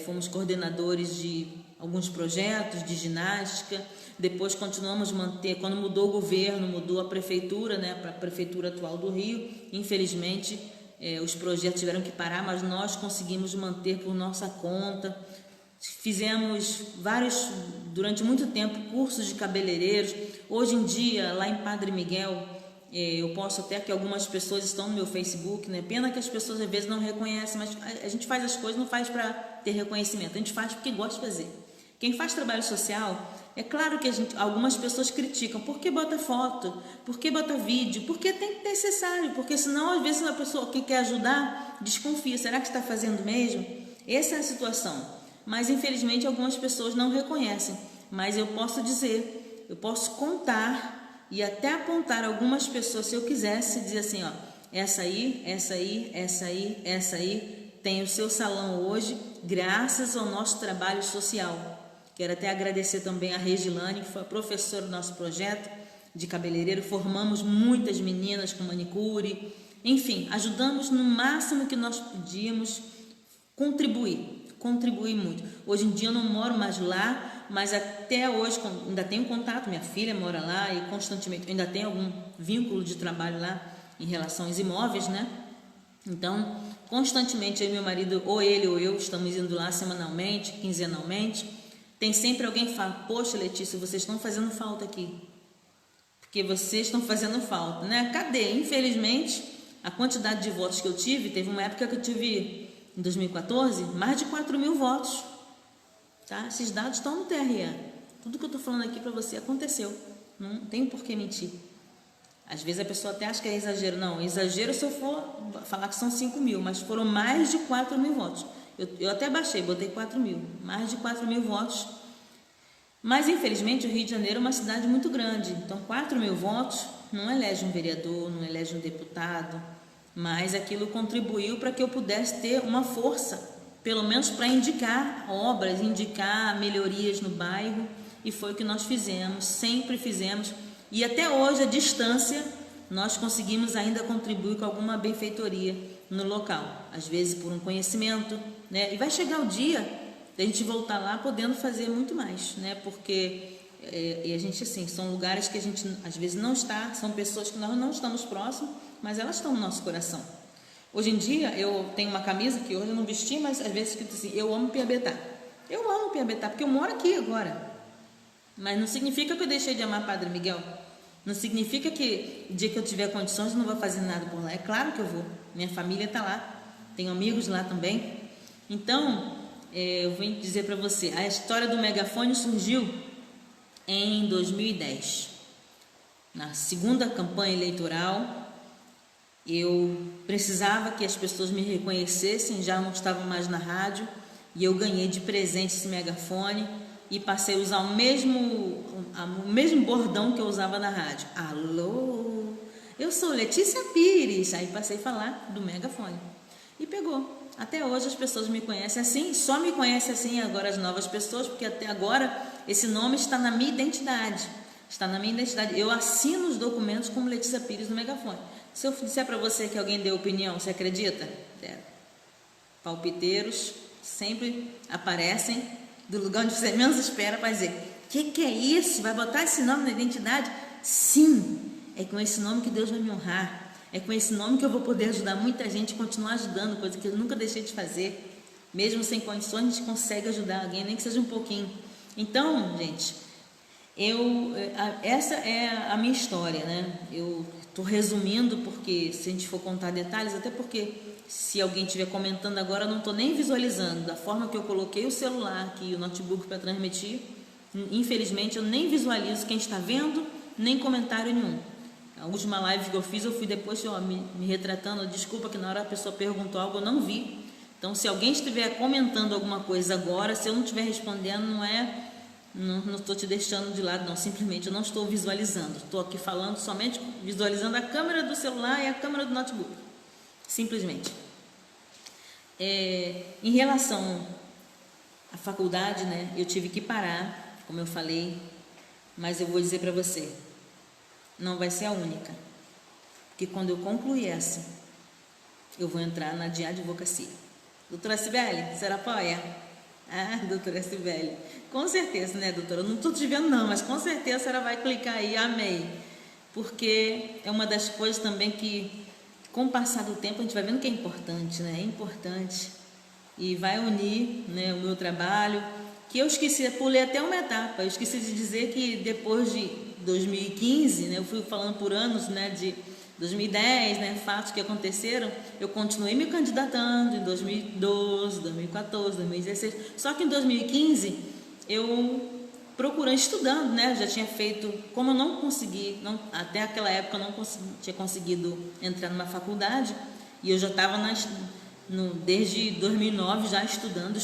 Fomos coordenadores de alguns projetos de ginástica, depois continuamos manter, quando mudou o governo, mudou a prefeitura, né, para a prefeitura atual do Rio, infelizmente os projetos tiveram que parar, mas nós conseguimos manter por nossa conta. Fizemos durante muito tempo, cursos de cabeleireiros. Hoje em dia, lá em Padre Miguel, eu posso até que algumas pessoas estão no meu Facebook, né? Pena que as pessoas às vezes não reconhecem, mas a gente faz as coisas, não faz para ter reconhecimento, a gente faz porque gosta de fazer. Quem faz trabalho social, é claro que algumas pessoas criticam, por que bota foto, por que bota vídeo, porque tem que ter necessário, porque senão às vezes a pessoa que quer ajudar desconfia, será que está fazendo mesmo? Essa é a situação, mas infelizmente algumas pessoas não reconhecem, mas eu posso dizer, eu posso contar e até apontar algumas pessoas, se eu quisesse dizer assim, ó, essa aí tem o seu salão hoje, graças ao nosso trabalho social. Quero até agradecer também a Regilane, que foi a professora do nosso projeto de cabeleireiro. Formamos muitas meninas com manicure, enfim, ajudamos no máximo que nós podíamos contribuir muito. Hoje em dia eu não moro mais lá, mas até hoje ainda tenho contato, minha filha mora lá e constantemente ainda tenho algum vínculo de trabalho lá em relação aos imóveis, né? Então, constantemente eu e meu marido, ou ele ou eu, estamos indo lá semanalmente, quinzenalmente. Tem sempre alguém que fala, poxa Letícia, vocês estão fazendo falta aqui, porque vocês estão fazendo falta, né? Cadê? Infelizmente, a quantidade de votos que eu tive, teve uma época que eu tive, em 2014, mais de 4.000 votos. Tá? Esses dados estão no TRE. Tudo que eu estou falando aqui para você aconteceu. Não tem por que mentir. Às vezes a pessoa até acha que é exagero. Não, exagero se eu for falar que são 5.000, mas foram mais de 4.000 votos. Eu até baixei, botei 4.000. Mais de 4.000 votos. Mas, infelizmente, o Rio de Janeiro é uma cidade muito grande. Então, 4.000 votos não elege um vereador, não elege um deputado. mas aquilo contribuiu para que eu pudesse ter uma força, pelo menos para indicar obras, indicar melhorias no bairro, e foi o que nós fizemos, sempre fizemos, e até hoje, à distância, nós conseguimos ainda contribuir com alguma benfeitoria no local, às vezes por um conhecimento, né? E vai chegar o dia de a gente voltar lá podendo fazer muito mais, né? Porque e a gente, assim, são lugares que a gente às vezes não está, são pessoas que nós não estamos próximos, mas elas estão no nosso coração. Hoje em dia, eu tenho uma camisa que hoje eu não vesti, mas às vezes escrito assim: eu amo Piabetá. Eu amo Piabetá, porque eu moro aqui agora. Mas não significa que eu deixei de amar Padre Miguel. Não significa que o dia que eu tiver condições eu não vou fazer nada por lá. É claro que eu vou. Minha família está lá. Tenho amigos lá também. Então, eu vou dizer para você, a história do megafone surgiu em 2010. Na segunda campanha eleitoral, eu precisava que as pessoas me reconhecessem, já não estava mais na rádio, e eu ganhei de presente esse megafone e passei a usar o mesmo bordão que eu usava na rádio. Alô, eu sou Letícia Pires. Aí passei a falar do megafone e pegou. Até hoje as pessoas me conhecem assim, só me conhecem assim agora as novas pessoas, porque até agora esse nome está na minha identidade. Está na minha identidade. Eu assino os documentos como Letícia Pires no megafone. Se eu disser para você que alguém deu opinião, você acredita? Palpiteiros sempre aparecem do lugar onde você menos espera para dizer: que é isso? Vai botar esse nome na identidade? Sim, é com esse nome que Deus vai me honrar. É com esse nome que eu vou poder ajudar muita gente e continuar ajudando, coisa que eu nunca deixei de fazer. Mesmo sem condições, a gente consegue ajudar alguém, nem que seja um pouquinho. Então, gente, essa é a minha história, né? Eu estou resumindo, porque se a gente for contar detalhes, até porque se alguém estiver comentando agora, eu não estou nem visualizando. Da forma que eu coloquei o celular aqui, o notebook para transmitir, infelizmente eu nem visualizo quem está vendo, nem comentário nenhum. A última live que eu fiz, eu fui depois me retratando, desculpa que na hora a pessoa perguntou algo, eu não vi. Então, se alguém estiver comentando alguma coisa agora, se eu não estiver respondendo, não estou te deixando de lado, não. Simplesmente eu não estou visualizando. Estou aqui falando somente visualizando a câmera do celular e a câmera do notebook. Simplesmente. Em relação à faculdade, né, eu tive que parar, como eu falei, mas eu vou dizer para você, não vai ser a única. Porque quando eu concluir essa, eu vou entrar na de advocacia. Doutora Cibele, a senhora apoia? Ah, doutora Cibele, com certeza, né, doutora? Eu não estou te vendo não, mas com certeza a senhora vai clicar aí, amei. Porque é uma das coisas também que, com o passar do tempo, a gente vai vendo que é importante, né? É importante. E vai unir, né, o meu trabalho, que eu esqueci, pulei até uma etapa. Eu esqueci de dizer que depois de 2015, né, eu fui falando por anos, né, de 2010, né, fatos que aconteceram, eu continuei me candidatando em 2012, 2014, 2016, só que em 2015 eu procurando, estudando, né, já tinha feito, como eu não consegui, até aquela época eu não tinha conseguido entrar numa faculdade, e eu já estava desde 2009 já estudando,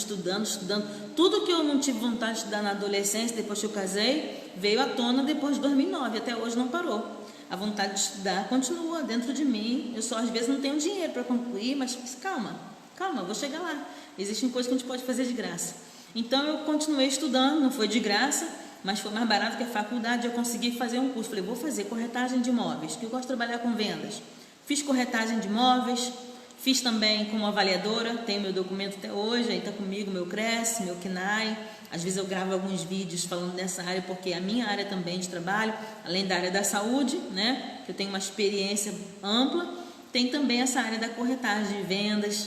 tudo que eu não tive vontade de estudar na adolescência, depois que eu casei, veio à tona depois de 2009, até hoje não parou. A vontade de estudar continua dentro de mim. Eu só às vezes não tenho dinheiro para concluir, mas calma, eu vou chegar lá. Existem coisas que a gente pode fazer de graça. Então eu continuei estudando, não foi de graça, mas foi mais barato que a faculdade. Eu consegui fazer um curso. Falei, vou fazer corretagem de imóveis, que eu gosto de trabalhar com vendas. Fiz corretagem de imóveis, fiz também como avaliadora, tenho meu documento até hoje, aí está comigo meu CRES, meu KNAI. Às vezes eu gravo alguns vídeos falando dessa área, porque é a minha área também de trabalho, além da área da saúde, né, que eu tenho uma experiência ampla, tem também essa área da corretagem de vendas.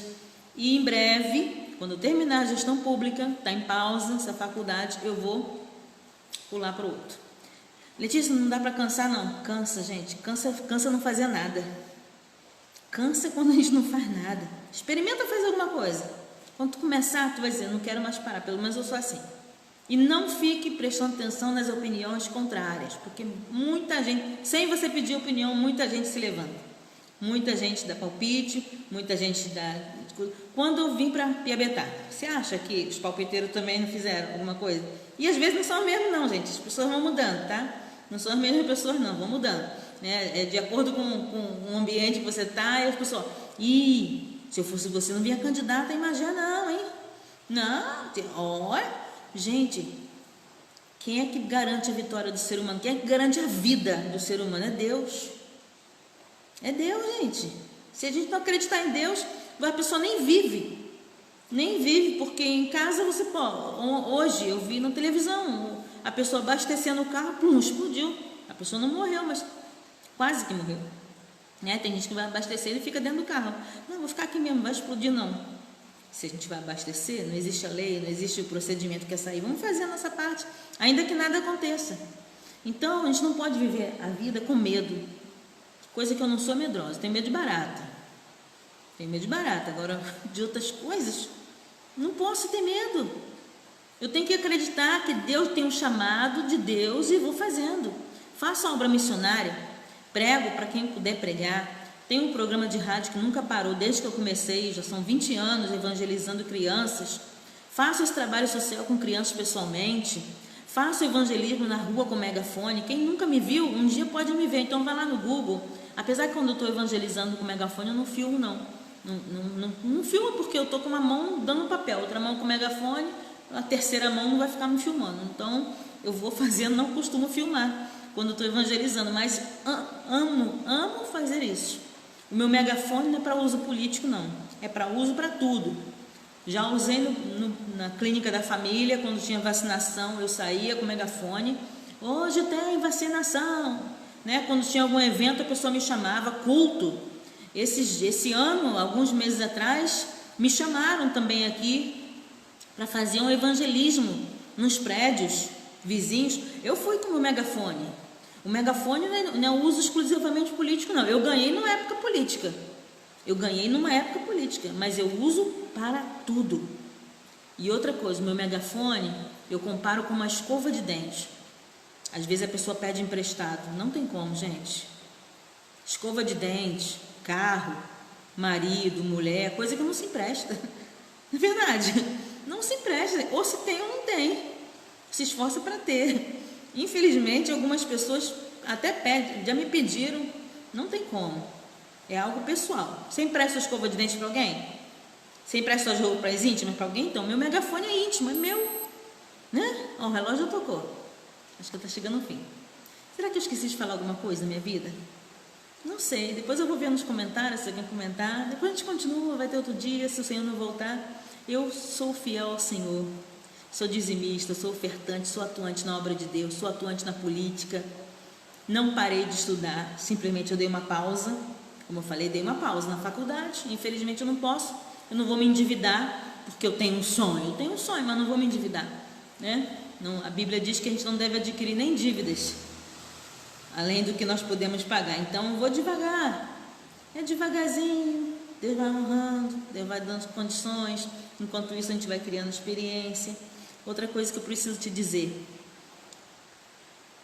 E em breve, quando eu terminar a gestão pública, está em pausa essa faculdade, eu vou pular para o outro. Letícia, não dá para cansar não? Cansa, gente, cansa não fazer nada. Cansa quando a gente não faz nada. Experimenta fazer alguma coisa. Quando tu começar, tu vai dizer, não quero mais parar, pelo menos eu sou assim. E não fique prestando atenção nas opiniões contrárias, porque muita gente, sem você pedir opinião, muita gente se levanta. Muita gente dá palpite, muita gente dá... Quando eu vim para Piabetá, você acha que os palpiteiros também não fizeram alguma coisa? E às vezes não são os mesmos não, gente, as pessoas vão mudando, tá? Não são as mesmas pessoas não, vão mudando. né? É de acordo com o ambiente que você está, e as pessoas, se eu fosse você, não vinha candidata a Imagé não, hein? Não, olha, gente, quem é que garante a vitória do ser humano? Quem é que garante a vida do ser humano? É Deus. É Deus, gente. Se a gente não acreditar em Deus, a pessoa nem vive. Nem vive, porque em casa você pode. Hoje eu vi na televisão a pessoa abastecendo o carro, pum, explodiu. A pessoa não morreu, mas quase que morreu. Né? Tem gente que vai abastecer e fica dentro do carro. Não, vou ficar aqui mesmo, não vai explodir não. Se a gente vai abastecer, não existe a lei, não existe o procedimento que é sair. Vamos fazer a nossa parte, ainda que nada aconteça. Então, a gente não pode viver a vida com medo. Coisa que eu não sou medrosa, tenho medo de barata. Tenho medo de barata, agora de outras coisas, não posso ter medo. Eu tenho que acreditar que Deus tem um chamado de Deus e vou fazendo. Faço a obra missionária, prego para quem puder pregar. Tem um programa de rádio que nunca parou desde que eu comecei, já são 20 anos evangelizando crianças. Faço esse trabalho social com crianças pessoalmente. Faço evangelismo na rua com megafone. Quem nunca me viu, um dia pode me ver. Então vai lá no Google. Apesar que quando eu estou evangelizando com megafone, eu não filmo não. Não filmo porque eu estou com uma mão dando papel, outra mão com megafone, a terceira mão não vai ficar me filmando. Então eu vou fazendo, não costumo filmar quando estou evangelizando, mas amo fazer isso. O meu megafone não é para uso político não, é para uso para tudo. Já usei na clínica da família, quando tinha vacinação, eu saía com o megafone. Hoje tem vacinação, né? Quando tinha algum evento, a pessoa me chamava, culto. Esse ano, alguns meses atrás, me chamaram também aqui para fazer um evangelismo nos prédios vizinhos. Eu fui com o megafone. O megafone não é uso exclusivamente político, não. Eu ganhei numa época política. Mas eu uso para tudo. E outra coisa, o meu megafone, eu comparo com uma escova de dente. Às vezes a pessoa pede emprestado. Não tem como, gente. Escova de dente, carro, marido, mulher, coisa que não se empresta. É verdade. Não se empresta. Ou se tem ou não tem. Se esforça para ter. Infelizmente, algumas pessoas até pedem, já me pediram, não tem como. É algo pessoal. Você empresta a escova de dente para alguém? Você empresta as roupas íntimas para alguém? Então, meu megafone é íntimo, é meu. Né? Ó, o relógio já tocou. Acho que está chegando ao fim. Será que eu esqueci de falar alguma coisa na minha vida? Não sei. Depois eu vou ver nos comentários, se alguém comentar. Depois a gente continua, vai ter outro dia, se o Senhor não voltar. Eu sou fiel ao Senhor. Sou dizimista, sou ofertante, sou atuante na obra de Deus, sou atuante na política. Não parei de estudar, simplesmente eu dei uma pausa. Como eu falei, dei uma pausa na faculdade. Infelizmente eu não posso, eu não vou me endividar, porque eu tenho um sonho. Eu tenho um sonho, mas não vou me endividar, né? Não, a Bíblia diz que a gente não deve adquirir nem dívidas, além do que nós podemos pagar. Então eu vou devagar, é devagarzinho. Deus vai honrando, Deus vai dando condições. Enquanto isso a gente vai criando experiência. Outra coisa que eu preciso te dizer,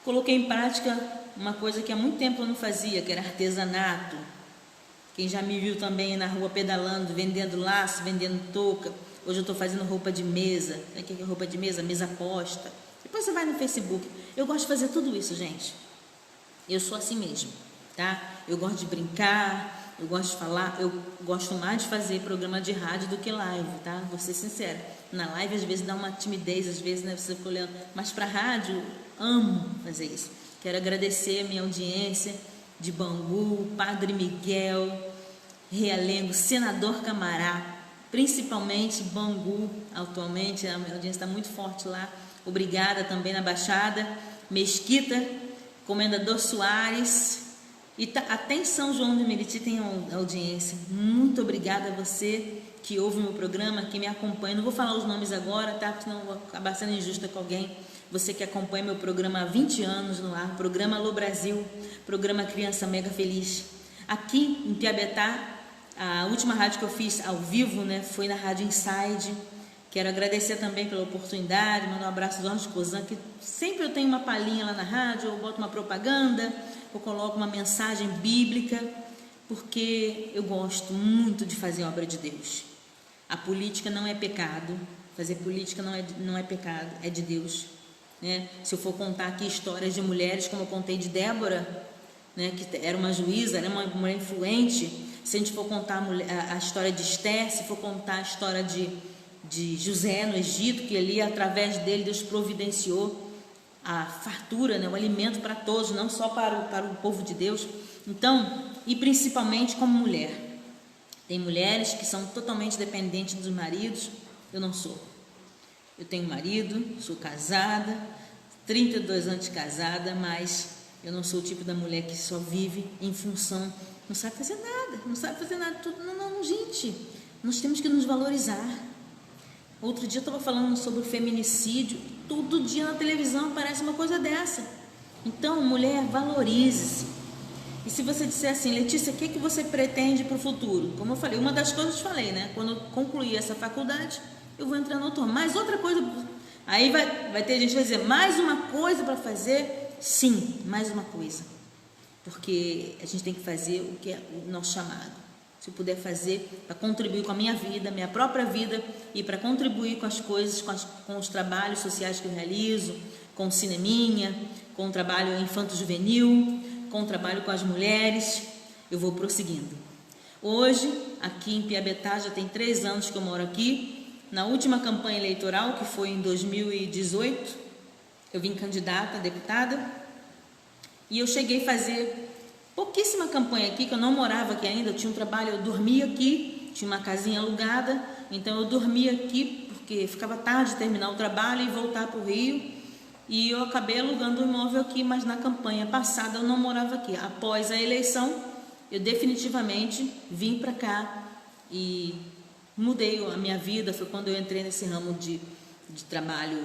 coloquei em prática uma coisa que há muito tempo eu não fazia, que era artesanato. Quem já me viu também na rua pedalando, vendendo laço, vendendo touca. Hoje eu estou fazendo roupa de mesa. Sabe o que é roupa de mesa? Mesa posta. Depois você vai no Facebook. Eu gosto de fazer tudo isso, gente. Eu sou assim mesmo, tá? Eu gosto de brincar, eu gosto de falar, eu gosto mais de fazer programa de rádio do que live, tá? Vou ser sincera. Na live às vezes dá uma timidez, às vezes, né, você fica olhando, mas para rádio, amo fazer isso. Quero agradecer a minha audiência de Bangu, Padre Miguel, Realengo, Senador Camará, principalmente Bangu, atualmente, a minha audiência está muito forte lá. Obrigada também na Baixada, Mesquita, Comendador Soares, e até em São João de Meriti tem audiência. Muito obrigada a você que ouve o meu programa, que me acompanha. Não vou falar os nomes agora, tá? Porque senão vou acabar sendo injusta com alguém. Você que acompanha meu programa há 20 anos no ar, programa Alô Brasil, programa Criança Mega Feliz. Aqui em Piabetá, a última rádio que eu fiz ao vivo, né, foi na Rádio Inside. Quero agradecer também pela oportunidade, mandar um abraço do Jorge Cozan, que sempre eu tenho uma palhinha lá na rádio, eu boto uma propaganda, eu coloco uma mensagem bíblica, porque eu gosto muito de fazer a obra de Deus. A política não é pecado, fazer política não é pecado, é de Deus, né? Se eu for contar aqui histórias de mulheres, como eu contei de Débora, né, que era uma juíza, era uma mulher influente. Se a gente for contar a história de Esther, se for contar a história de José no Egito, que ali através dele Deus providenciou a fartura, né, o alimento para todos, não só para o povo de Deus. Então, e principalmente como mulher. Tem mulheres que são totalmente dependentes dos maridos. Eu não sou. Eu tenho marido, sou casada, 32 anos de casada, mas eu não sou o tipo da mulher que só vive em função, não sabe fazer nada, tudo. Não, gente, nós temos que nos valorizar. Outro dia eu estava falando sobre o feminicídio, todo dia na televisão aparece uma coisa dessa. Então, mulher, valorize-se. E se você disser assim, Letícia, o que você pretende para o futuro? Como eu falei, uma das coisas eu te falei, né? Quando eu concluir essa faculdade, eu vou entrar no outono. Mais outra coisa, aí vai ter gente que vai dizer, mais uma coisa para fazer? Sim, mais uma coisa. Porque a gente tem que fazer o que é o nosso chamado. Se eu puder fazer para contribuir com a minha vida, minha própria vida, e para contribuir com as coisas, com os trabalhos sociais que eu realizo, com o cineminha, com o trabalho infanto-juvenil, com o trabalho com as mulheres, eu vou prosseguindo. Hoje, aqui em Piabetá, já tem 3 anos que eu moro aqui. Na última campanha eleitoral, que foi em 2018, eu vim candidata a deputada, e eu cheguei a fazer pouquíssima campanha aqui, que eu não morava aqui ainda, eu tinha um trabalho, eu dormia aqui, tinha uma casinha alugada, então eu dormia aqui, porque ficava tarde de terminar o trabalho e voltar para o Rio, e eu acabei alugando um imóvel aqui, mas na campanha passada eu não morava aqui. Após a eleição, eu definitivamente vim para cá e mudei a minha vida. Foi quando eu entrei nesse ramo de trabalho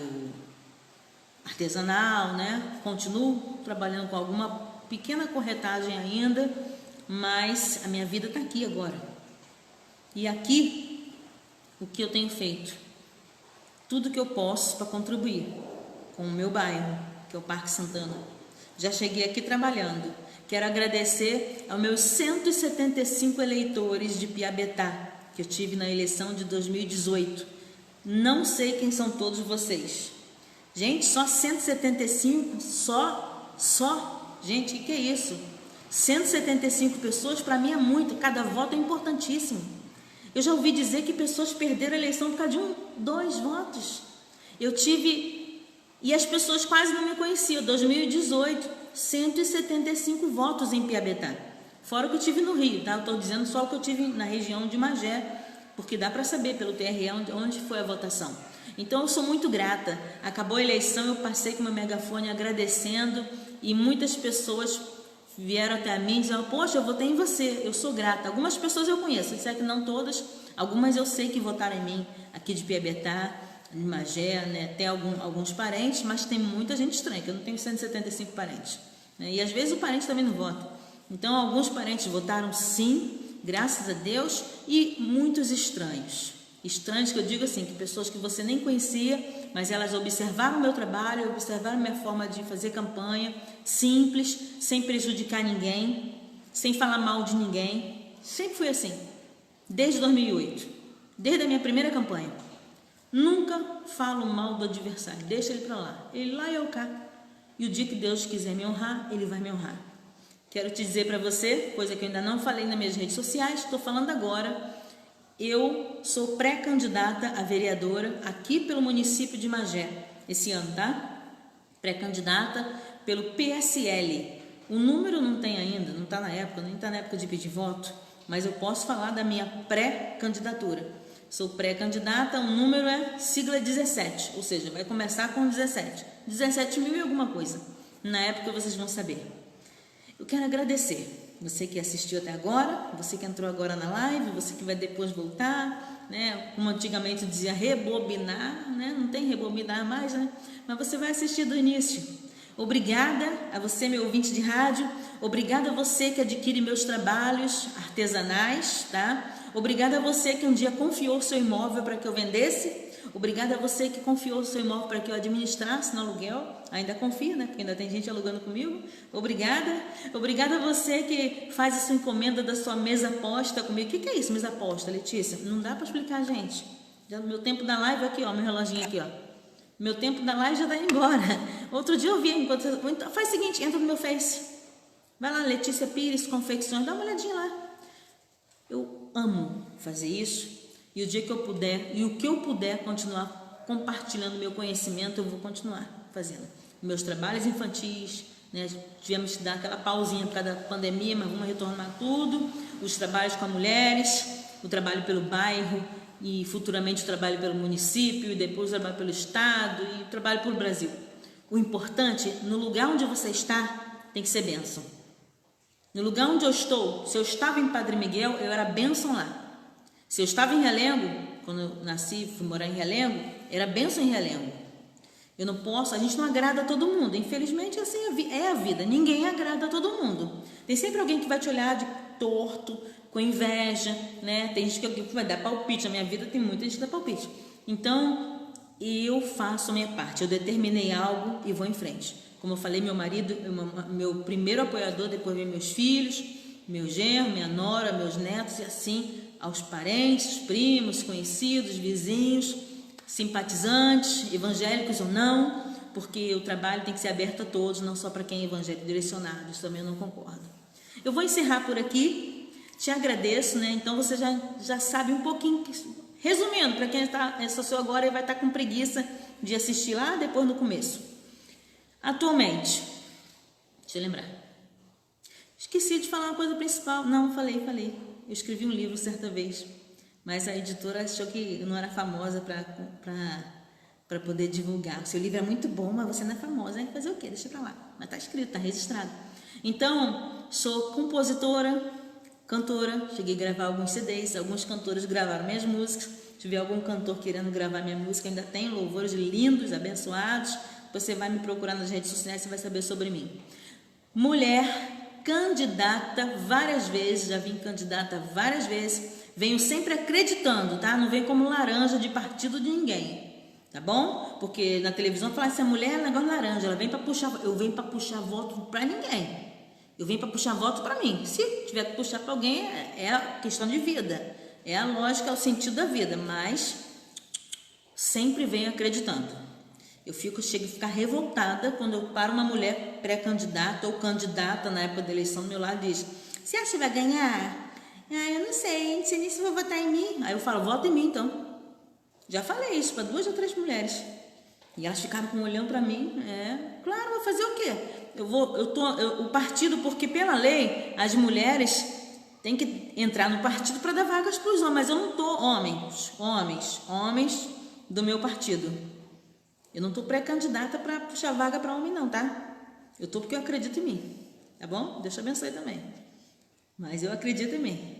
artesanal, né? Continuo trabalhando com alguma pequena corretagem ainda, mas a minha vida está aqui agora. E aqui, o que eu tenho feito? Tudo que eu posso para contribuir com o meu bairro, que é o Parque Santana. Já cheguei aqui trabalhando. Quero agradecer aos meus 175 eleitores de Piabetá, que eu tive na eleição de 2018. Não sei quem são todos vocês. Gente, só 175? Só? Gente, o que é isso? 175 pessoas, para mim é muito. Cada voto é importantíssimo. Eu já ouvi dizer que pessoas perderam a eleição por causa de 2 votos. Eu tive... E as pessoas quase não me conheciam. 2018, 175 votos em Piabetá. Fora o que eu tive no Rio, tá? Eu estou dizendo só o que eu tive na região de Magé, porque dá para saber pelo TRE onde foi a votação. Então eu sou muito grata. Acabou a eleição, eu passei com meu megafone agradecendo e muitas pessoas vieram até a mim e disseram, poxa, eu votei em você, eu sou grata. Algumas pessoas eu conheço, disser que não todas, algumas eu sei que votaram em mim, aqui de Piabetá, de Magé, né? Até alguns parentes, mas tem muita gente estranha, que eu não tenho 175 parentes, né? E às vezes o parente também não vota. Então alguns parentes votaram sim, graças a Deus, e muitos estranhos. Estranhos que eu digo assim, que pessoas que você nem conhecia, mas elas observaram o meu trabalho, observaram minha forma de fazer campanha, simples, sem prejudicar ninguém, sem falar mal de ninguém. Sempre fui assim, desde 2008, desde a minha primeira campanha. Nunca falo mal do adversário, deixa ele para lá, ele lá e eu cá. E o dia que Deus quiser me honrar, ele vai me honrar. Quero te dizer para você, coisa que eu ainda não falei nas minhas redes sociais, estou falando agora. Eu sou pré-candidata a vereadora aqui pelo município de Magé, esse ano, tá? Pré-candidata pelo PSL. O número não tem ainda, não está na época, nem está na época de pedir voto, mas eu posso falar da minha pré-candidatura. Sou pré-candidata, o número é sigla 17, ou seja, vai começar com 17. 17 mil e alguma coisa. Na época vocês vão saber. Eu quero agradecer você que assistiu até agora, você que entrou agora na live, você que vai depois voltar, né? Como antigamente dizia, rebobinar, né? Não tem rebobinar mais, né? Mas você vai assistir do início. Obrigada a você, meu ouvinte de rádio. Obrigada a você que adquire meus trabalhos artesanais, tá? Obrigada a você que um dia confiou o seu imóvel para que eu vendesse. Obrigada a você que confiou o seu imóvel para que eu administrasse no aluguel. Ainda confia, né? Porque ainda tem gente alugando comigo. Obrigada. Obrigada a você que faz a sua encomenda da sua mesa posta comigo. O que é isso, mesa posta, Letícia? Não dá para explicar, gente. Já no meu tempo da live aqui, ó, meu reloginho aqui, ó. Meu tempo da live já vai embora. Outro dia eu vi, enquanto faz o seguinte, entra no meu Face. Vai lá, Letícia Pires Confecções, dá uma olhadinha lá. Eu amo fazer isso, e o dia que eu puder, e o que eu puder continuar compartilhando meu conhecimento, eu vou continuar fazendo. Meus trabalhos infantis, né? Tivemos que dar aquela pausinha por causa da pandemia, mas vamos retornar tudo. Os trabalhos com as mulheres, o trabalho pelo bairro, e futuramente o trabalho pelo município, e depois o trabalho pelo estado, e o trabalho pelo Brasil. O importante, no lugar onde você está, tem que ser bênção. No lugar onde eu estou, se eu estava em Padre Miguel, eu era bênção lá. Se eu estava em Realengo, quando eu nasci, fui morar em Realengo, era bênção em Realengo. Eu não posso, a gente não agrada a todo mundo. Infelizmente, assim é a vida. Ninguém agrada a todo mundo. Tem sempre alguém que vai te olhar de torto, com inveja, né? Tem gente que vai dar palpite. Na minha vida tem muita gente que dá palpite. Então, eu faço a minha parte. Eu determinei algo e vou em frente. Como eu falei, meu marido, meu primeiro apoiador, depois vem meus filhos, meu genro, minha nora, meus netos, e assim aos parentes, primos, conhecidos, vizinhos, simpatizantes, evangélicos ou não, porque o trabalho tem que ser aberto a todos, não só para quem é evangélico direcionado. Isso também eu não concordo. Eu vou encerrar por aqui, te agradeço, né? Então você já sabe um pouquinho, resumindo, para quem associou agora e vai estar com preguiça de assistir lá depois no começo. Atualmente, deixa eu lembrar, esqueci de falar uma coisa principal. Não, falei, eu escrevi um livro certa vez, mas a editora achou que eu não era famosa para poder divulgar. O seu livro é muito bom, mas você não é famosa, hein? Fazer o quê? Deixa pra lá, mas tá escrito, tá registrado. Então, sou compositora, cantora, cheguei a gravar alguns CDs, alguns cantores gravaram minhas músicas. Se tiver algum cantor querendo gravar minha música, ainda tem louvores lindos, abençoados. Você vai me procurar nas redes sociais, você vai saber sobre mim. Mulher, candidata várias vezes, já vim candidata várias vezes, venho sempre acreditando, tá? Não venho como laranja de partido de ninguém, tá bom? Porque na televisão fala essa mulher é negócio laranja, ela vem para puxar, eu venho para puxar voto para ninguém. Eu venho para puxar voto para mim. Se tiver que puxar para alguém, é a questão de vida, é a lógica, é o sentido da vida, mas sempre venho acreditando. Eu chego a ficar revoltada quando eu paro uma mulher pré-candidata ou candidata na época da eleição do meu lado e diz: você acha que vai ganhar? Ah, eu não sei nem se vou votar em mim. Aí eu falo: vota em mim então. Já falei isso para 2 ou 3 mulheres. E elas ficaram com um olhão para mim. Claro, vou fazer o quê? O partido, porque pela lei as mulheres têm que entrar no partido para dar vagas para os homens. Mas eu não tô homens do meu partido. Eu não estou pré-candidata para puxar vaga para homem não, tá? Eu estou porque eu acredito em mim, tá bom? Deus te abençoe também. Mas eu acredito em mim.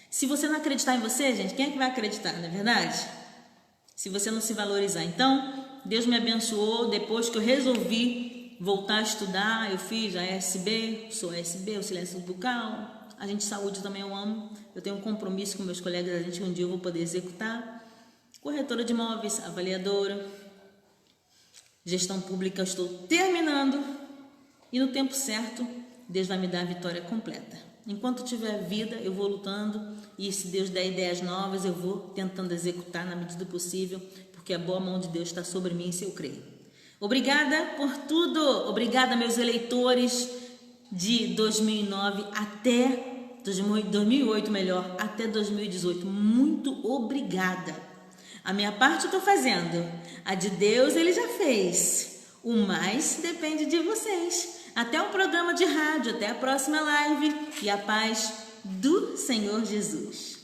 Se você não acreditar em você, gente, quem é que vai acreditar, não é verdade? Se você não se valorizar. Então, Deus me abençoou depois que eu resolvi voltar a estudar. Eu fiz a ASB, sou ASB, o silêncio bucal. A gente saúde também eu amo. Eu tenho um compromisso com meus colegas, a gente um dia eu vou poder executar. Corretora de imóveis, avaliadora. Gestão pública eu estou terminando e no tempo certo Deus vai me dar a vitória completa. Enquanto tiver vida eu vou lutando e se Deus der ideias novas eu vou tentando executar na medida do possível, porque a boa mão de Deus está sobre mim se eu creio. Obrigada por tudo, obrigada meus eleitores de 2009 até 2008 melhor, até 2018, muito obrigada. A minha parte eu estou fazendo, a de Deus ele já fez, o mais depende de vocês. Até o programa de rádio, até a próxima live e a paz do Senhor Jesus.